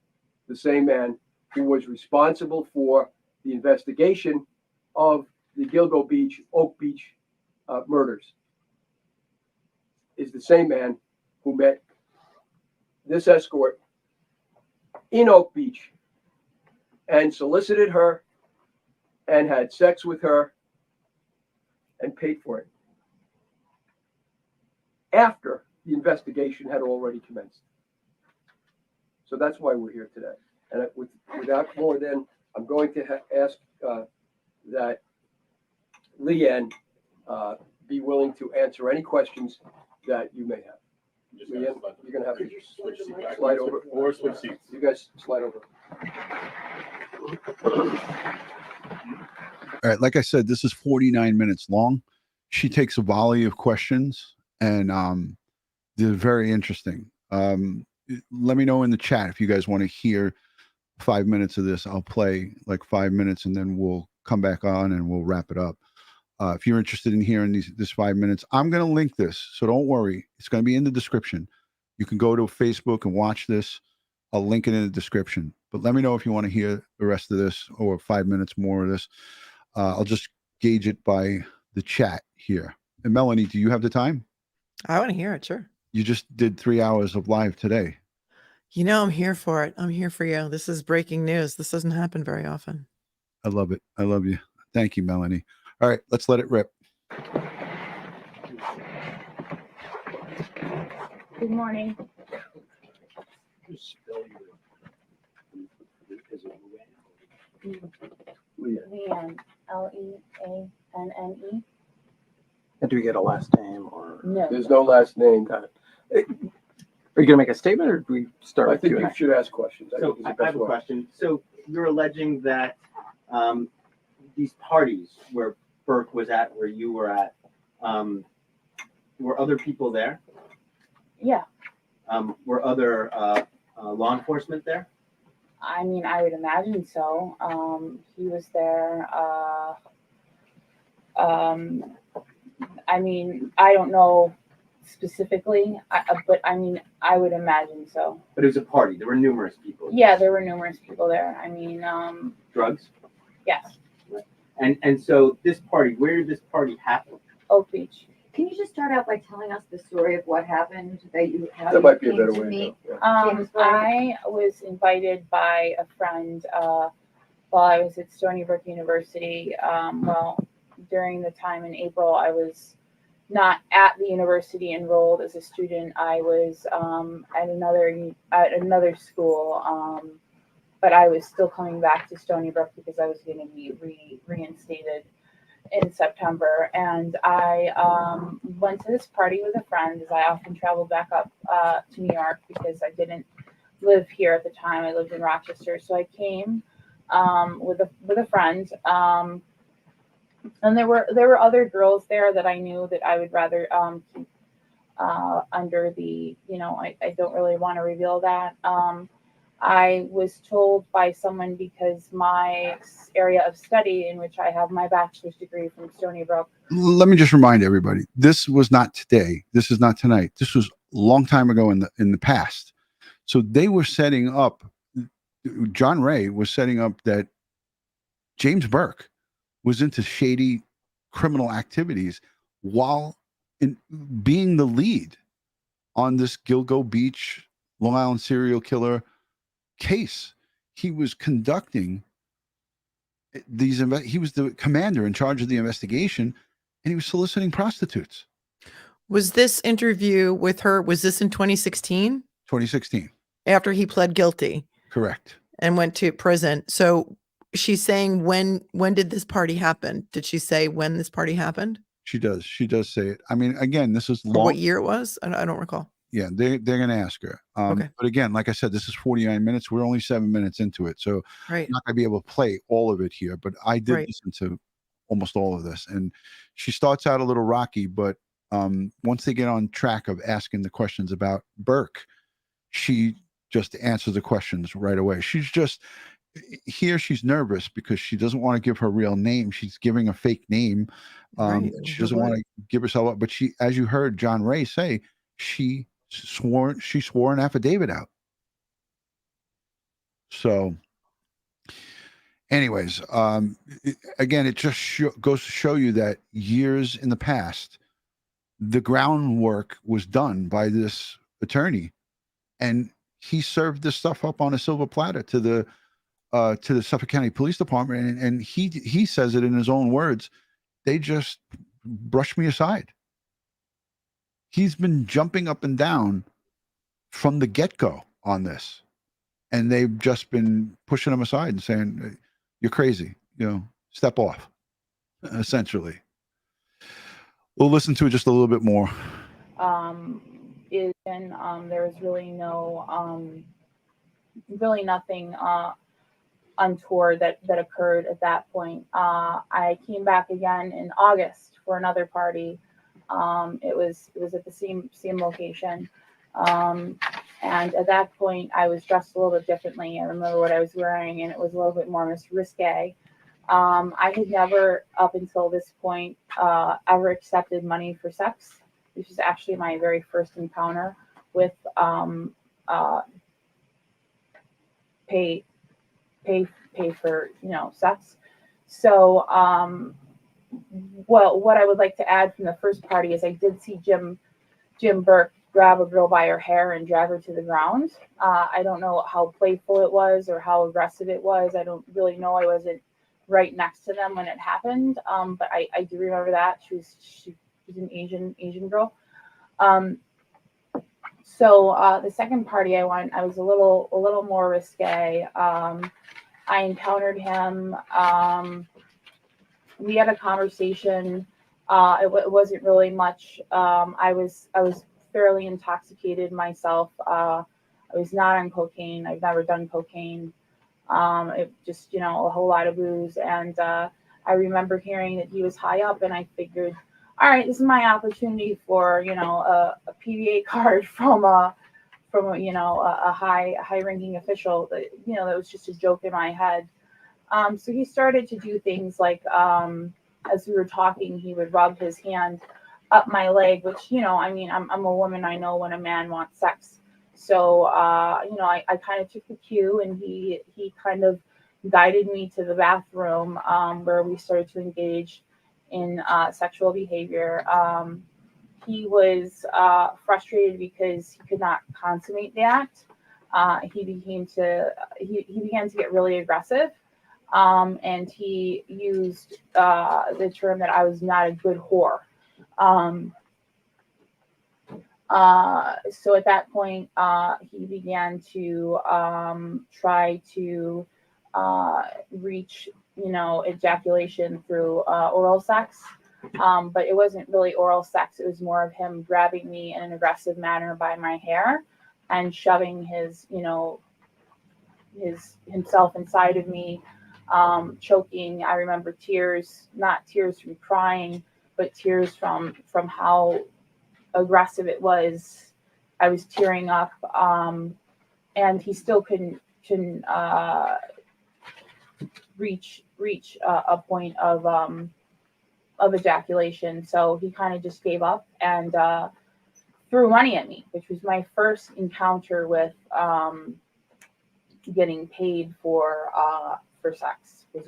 the same man who was responsible for the investigation of the Gilgo Beach, Oak Beach murders, is the same man who met this escort in Oak Beach and solicited her and had sex with her and paid for it after the investigation had already commenced. So that's why we're here today. And without more than, I'm going to ask that Leanne be willing to answer any questions that you may have. Leanne, you're going to have to slide over. Or switch seats. You guys slide over. All right, like I said, this is 49 minutes long. She takes a volley of questions, and they're very interesting. Let me know in the chat if you guys want to hear 5 minutes of this. I'll play like 5 minutes, and then we'll come back on and we'll wrap it up. If you're interested in hearing this 5 minutes, I'm going to link this, so don't worry. It's going to be in the description. You can go to Facebook and watch this. I'll link it in the description. But let me know if you want to hear the rest of this or 5 minutes more of this. I'll just gauge it by the chat here. And Melanie, do you have the time? I want to hear it, sure. You just did 3 hours of live today. You know, I'm here for it. I'm here for you. This is breaking news. This doesn't happen very often. I love it. I love you. Thank you, Melanie. All right, let's let it rip. Good morning. Leanne, Leanne. And do we get a last name or? No. There's no last name. Got it. Are you going to make a statement or do we start? I with think you Q&A? should ask questions. So think it's the I best have a way. question. So you're alleging that these parties where Burke was at, where you were at, were other people there? Yeah. Were other law enforcement there? I mean, I would imagine so. He was there. I mean, I don't know specifically, but I mean, I would imagine so. But it was a party. There were numerous people. Yeah, there were numerous people there. I mean, Drugs? yes, And so this party, where did this party happen? Oak Beach. Can you just start out by telling us the story of what happened that you how That you might be a came better to way to meet go, yeah. James Burke? I was invited by a friend while I was at Stony Brook University. Well, during the time in April, I was not at the university enrolled as a student. I was at another school, but I was still coming back to Stony Brook because I was going to be reinstated in September. And I went to this party with a friend, as I often traveled back up to New York because I didn't live here at the time. I lived in Rochester, so I came with a friend. And there were other girls there that I knew that I would rather keep under the, I don't really want to reveal that. I was told by someone because my area of study in which I have my bachelor's degree from Stony Brook. Let me just remind everybody, this was not today. This is not tonight. This was a long time ago in the past. So they were setting up, John Ray was setting up that James Burke was into shady criminal activities while being the lead on this Gilgo Beach, Long Island serial killer case. He was conducting these, he was the commander in charge of the investigation, and he was soliciting prostitutes. Was this interview with her, was this in 2016? 2016. After he pled guilty? Correct. And went to prison. So she's saying when did this party happen? Did she say when this party happened? She does say it. I mean, again, this is Or long. what year it was? I don't recall. Yeah, they're going to ask her. Okay. But again, like I said, this is 49 minutes. We're only 7 minutes into it. So right. I'm not going to be able to play all of it here, but I did Right. listen to almost all of this. And she starts out a little rocky, but once they get on track of asking the questions about Burke, she just answers the questions right away. She's just, here she's nervous because she doesn't want to give her real name. She's giving a fake name. Right. She doesn't want to give herself up, but she, as you heard John Ray say, she swore an affidavit out. So anyways, again, it just goes to show you that years in the past, the groundwork was done by this attorney, and he served this stuff up on a silver platter to the Suffolk County Police Department, and he says it in his own words. They just brushed me aside. He's been jumping up and down from the get-go on this, and they've just been pushing him aside and saying, "You're crazy, step off," essentially. We'll listen to it just a little bit more. There was really nothing untoward that occurred at that point. I came back again in August for another party. It was at the same location. And at that point, I was dressed a little bit differently. I remember what I was wearing, and it was a little bit more risque. I had never, up until this point, ever accepted money for sex. This was actually my very first encounter with pay for sex. So well, what I would like to add from the first party is I did see Jim Burke grab a girl by her hair and drag her to the ground. I don't know how playful it was or how aggressive it was. I don't really know. I wasn't right next to them when it happened. But I do remember that she was an Asian girl. So the second party I went, I was a little more risque. I encountered him. We had a conversation. It wasn't really much. I was fairly intoxicated myself. I was not on cocaine. I've never done cocaine. It just, a whole lot of booze. And I remember hearing that he was high up, and I figured, all right, this is my opportunity for, a PBA card from a high ranking official. That was just a joke in my head. So he started to do things like, as we were talking, he would rub his hand up my leg, which, I'm a woman. I know when a man wants sex. So, I kind of took the cue, and he kind of guided me to the bathroom, where we started to engage in sexual behavior. He was frustrated because he could not consummate the act. He began to get really aggressive. And he used the term that I was not a good whore. So at that point, he began to try to reach, ejaculation through oral sex. But it wasn't really oral sex. It was more of him grabbing me in an aggressive manner by my hair and shoving himself inside of me. Choking. I remember tears, not tears from crying, but tears from how aggressive it was. I was tearing up, and he still couldn't reach a point of ejaculation. So he kind of just gave up and threw money at me, which was my first encounter with getting paid for sex. Was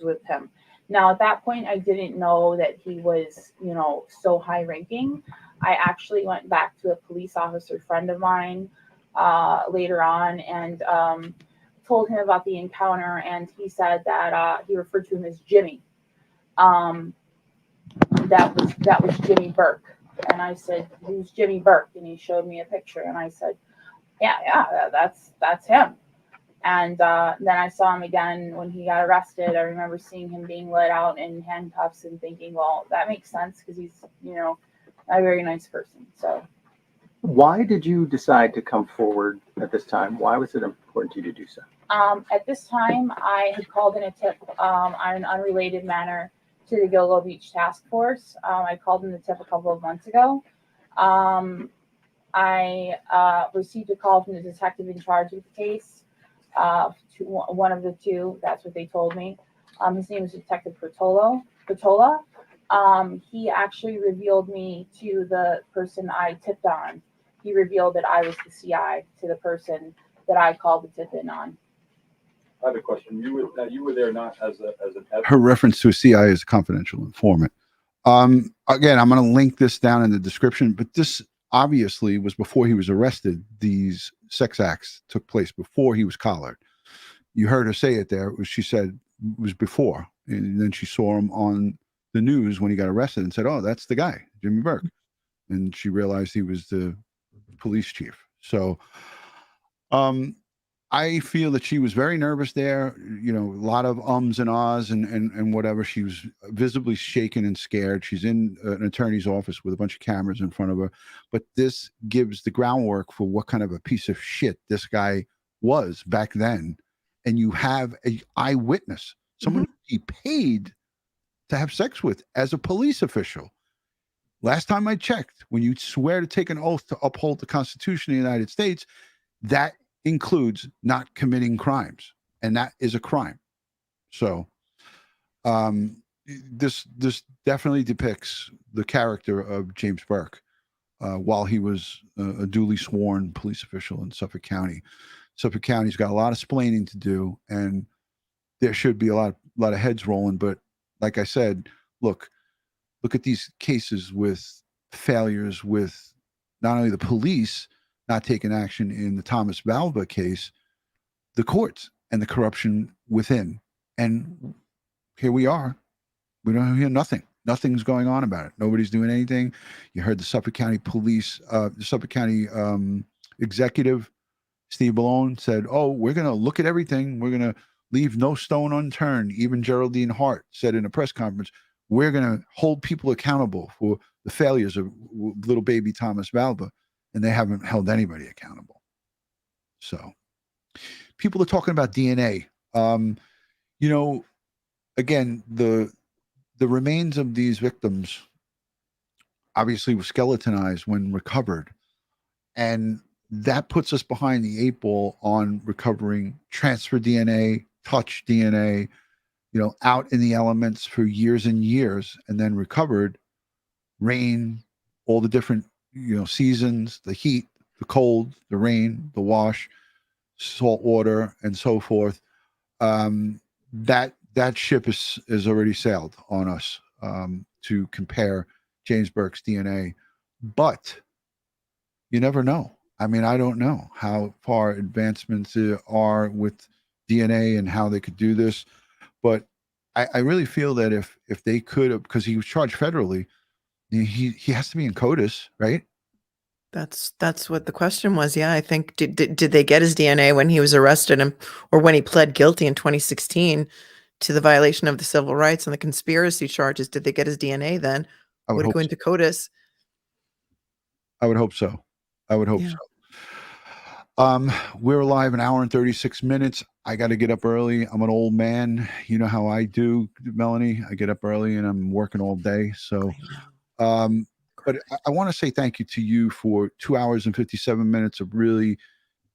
with him. Now at that point, I didn't know that he was, so high ranking. I actually went back to a police officer friend of mine later on and told him about the encounter, and he said that he referred to him as Jimmy. That was Jimmy Burke, and I said, "Who's Jimmy Burke?" And he showed me a picture, and I said, "Yeah, that's him." And then I saw him again when he got arrested. I remember seeing him being let out in handcuffs and thinking, well, that makes sense because he's, a very nice person. So, why did you decide to come forward at this time? Why was it important to you to do so? At this time, I had called in a tip on an unrelated matter to the Gilgo Beach Task Force. I called in the tip a couple of months ago. I received a call from the detective in charge of the case. To one of the two, that's what they told me. His name is Detective Patola. He actually revealed me to the person I tipped on. He revealed that I was the CI to the person that I called the tip in on. I have a question. You were there not as an her reference to a CI is a confidential informant. Again, I'm going to link this down in the description, but this obviously was before he was arrested. These sex acts took place before he was collared. You heard her say it there. She said it was before, and then she saw him on the news when he got arrested and said, "Oh, that's the guy, Jimmy Burke." And she realized he was the police chief. So I feel that she was very nervous there, a lot of ums and ahs and whatever. She was visibly shaken and scared. She's in an attorney's office with a bunch of cameras in front of her. But this gives the groundwork for what kind of a piece of shit this guy was back then. And you have an eyewitness, someone he paid to have sex with as a police official. Last time I checked, when you swear to take an oath to uphold the Constitution of the United States, that includes not committing crimes, and that is a crime. So this definitely depicts the character of James Burke while he was a duly sworn police official in Suffolk County. Suffolk County's got a lot of splaining to do, and there should be a lot of heads rolling. But like I said, look at these cases with failures with not only the police not taking action in the Thomas Valva case, the courts and the corruption within. And here we are. We don't hear nothing. Nothing's going on about it. Nobody's doing anything. You heard the Suffolk County Police, the Suffolk County executive, Steve Malone, said, "Oh, we're going to look at everything. We're going to leave no stone unturned." Even Geraldine Hart said in a press conference, "We're going to hold people accountable for the failures of little baby Thomas Valva," and they haven't held anybody accountable. So, people are talking about DNA. You know, again, the remains of these victims obviously were skeletonized when recovered, and that puts us behind the 8 ball on recovering transfer DNA, touch DNA, you know, out in the elements for years and years, and then recovered, rain, all the different, you know, seasons, the heat, the cold, the rain, the wash, salt water, and so forth. That ship is already sailed on us to compare James Burke's DNA, but you never know. I mean, I don't know how far advancements are with DNA and how they could do this, but I really feel that if they could, because he was charged federally, he has to be in CODIS, right? That's what the question was. Yeah, I think did they get his DNA when he was arrested or when he pled guilty in 2016 to the violation of the civil rights and the conspiracy charges? Did they get his DNA then? Would it go into CODIS? I would hope so. I would hope so. We're live an hour and 36 minutes. I got to get up early. I'm an old man. You know how I do, Melanie. I get up early and I'm working all day. So, but I want to say thank you to you for 2 hours and 57 minutes of really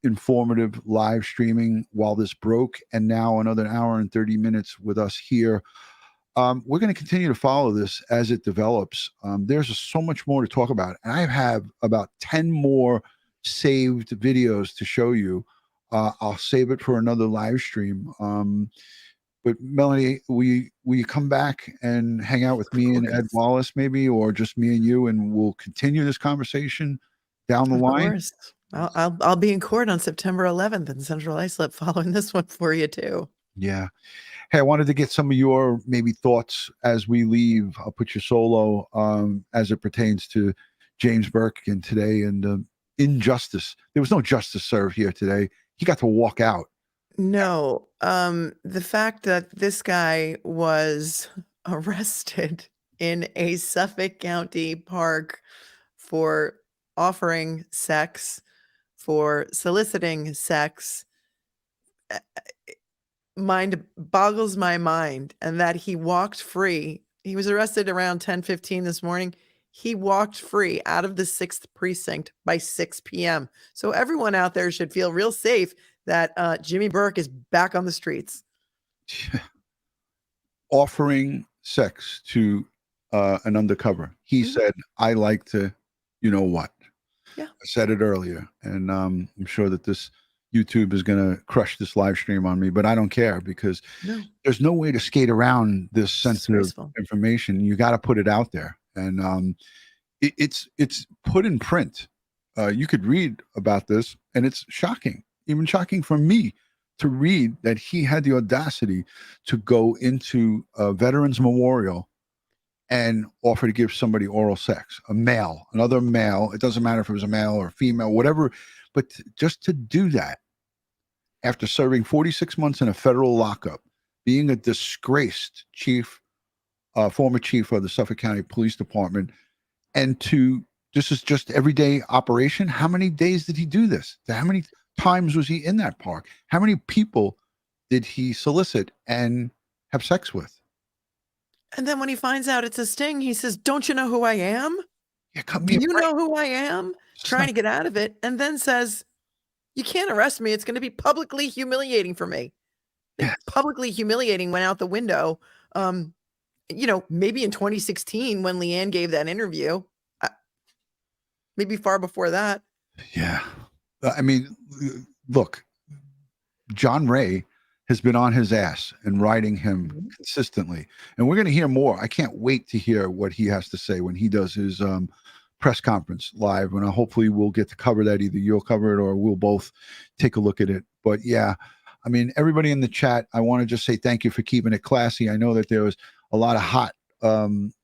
informative live streaming while this broke, and now another hour and 30 minutes with us here. We're going to continue to follow this as it develops. There's just so much more to talk about, and I have about 10 more saved videos to show you. I'll save it for another live stream. But Melanie, will you come back and hang out with me and Ed Wallace maybe, or just me and you, and we'll continue this conversation down the line? Of course. I'll be in court on September 11th in Central Islip following this one for you too. Yeah. Hey, I wanted to get some of your maybe thoughts as we leave. I'll put your solo as it pertains to James Burke and today and injustice. There was no justice served here today. He got to walk out. No, the fact that this guy was arrested in a Suffolk County park for offering sex, for soliciting sex, boggles my mind. And that he walked free. He was arrested around 10:15 this morning. He walked free out of the 6th precinct by 6 p.m. So everyone out there should feel real safe that Jimmy Burke is back on the streets. Offering sex to an undercover. He said, "I like to, you know what?" Yeah. I said it earlier, and I'm sure that this YouTube is going to crush this live stream on me, but I don't care because there's no way to skate around this sensitive information. You got to put it out there, and it's put in print. You could read about this, and it's shocking. Even shocking for me to read that he had the audacity to go into a veterans memorial and offer to give somebody oral sex, a male, another male. It doesn't matter if it was a male or a female, whatever, but just to do that after serving 46 months in a federal lockup, being a disgraced chief, former chief of the Suffolk County Police Department, and this is just everyday operation. How many days did he do this? How many times was he in that park? How many people did he solicit and have sex with? And then when he finds out it's a sting, he says, "Don't you know who I am? Yeah, Do you know who I am?" Trying to get out of it, and then says, "You can't arrest me. It's going to be publicly humiliating for me." Yes. Publicly humiliating went out the window. You know, maybe in 2016 when Leanne gave that interview, maybe far before that. Yeah. I mean, look, John Ray has been on his ass and riding him consistently. And we're going to hear more. I can't wait to hear what he has to say when he does his press conference live. And hopefully we'll get to cover that. Either you'll cover it or we'll both take a look at it. But yeah, I mean, everybody in the chat, I want to just say thank you for keeping it classy. I know that there was a lot of hot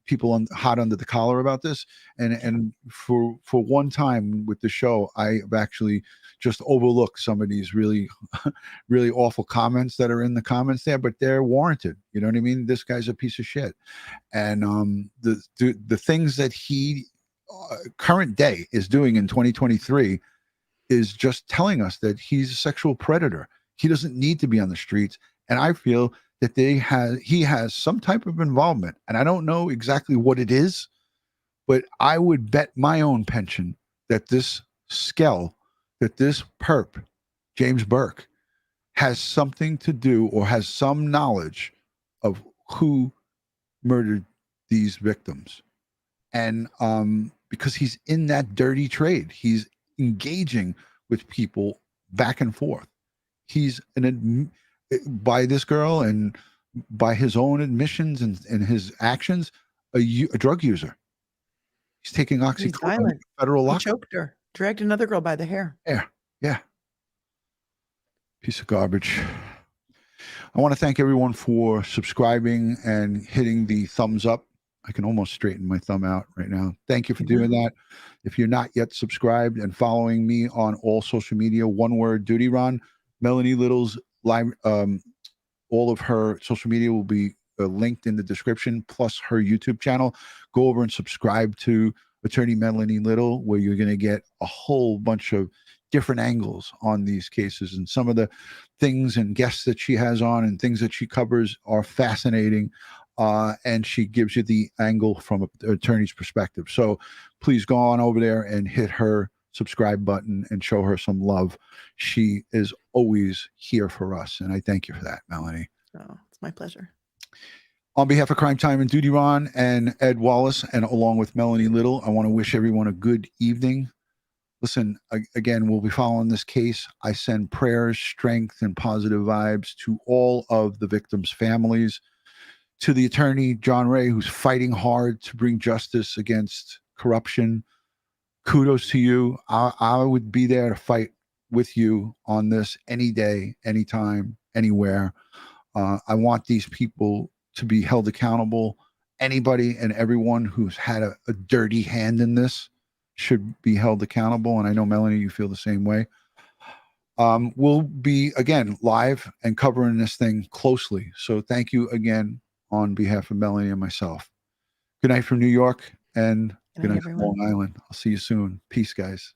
people hot under the collar about this, and for one time with the show, I've actually just overlooked some of these really really awful comments that are in the comments there, but they're warranted. You know what I mean? This guy's a piece of shit, and the things that he current day is doing in 2023 is just telling us that he's a sexual predator. He doesn't need to be on the streets, and I feel that he has some type of involvement, and I don't know exactly what it is, but I would bet my own pension that this skell, that this perp, James Burke, has something to do or has some knowledge of who murdered these victims. And because he's in that dirty trade, he's engaging with people back and forth. He's by this girl and by his own admissions and his actions, a drug user. He's taking oxycodone, federal He lock. choked her, dragged another girl by the hair. Yeah. Piece of garbage. I want to thank everyone for subscribing and hitting the thumbs up. I can almost straighten my thumb out right now. Thank you for doing that. If you're not yet subscribed and following me on all social media, one word, DutyRon, Melanie Little's live, all of her social media will be linked in the description, plus her YouTube channel. Go over and subscribe to Attorney Melanie Little, where you're going to get a whole bunch of different angles on these cases, and some of the things and guests that she has on and things that she covers are fascinating, and she gives you the angle from an attorney's perspective. So please go on over there and hit her subscribe button and show her some love. She is always here for us, and I thank you for that, Melanie. Oh, it's my pleasure. On behalf of Crime Time and DutyRon and Ed Wallace, and along with Melanie Little, I want to wish everyone a good evening. Listen, again, we'll be following this case. I send prayers, strength, and positive vibes to all of the victims' families, to the attorney, John Ray, who's fighting hard to bring justice against corruption. Kudos to you. I would be there to fight with you on this any day, anytime, anywhere. I want these people to be held accountable. Anybody and everyone who's had a dirty hand in this should be held accountable. And I know, Melanie, you feel the same way. We'll be, again, live and covering this thing closely. So thank you again on behalf of Melanie and myself. Good night from New York, and good night from Long Island. I'll see you soon. Peace, guys.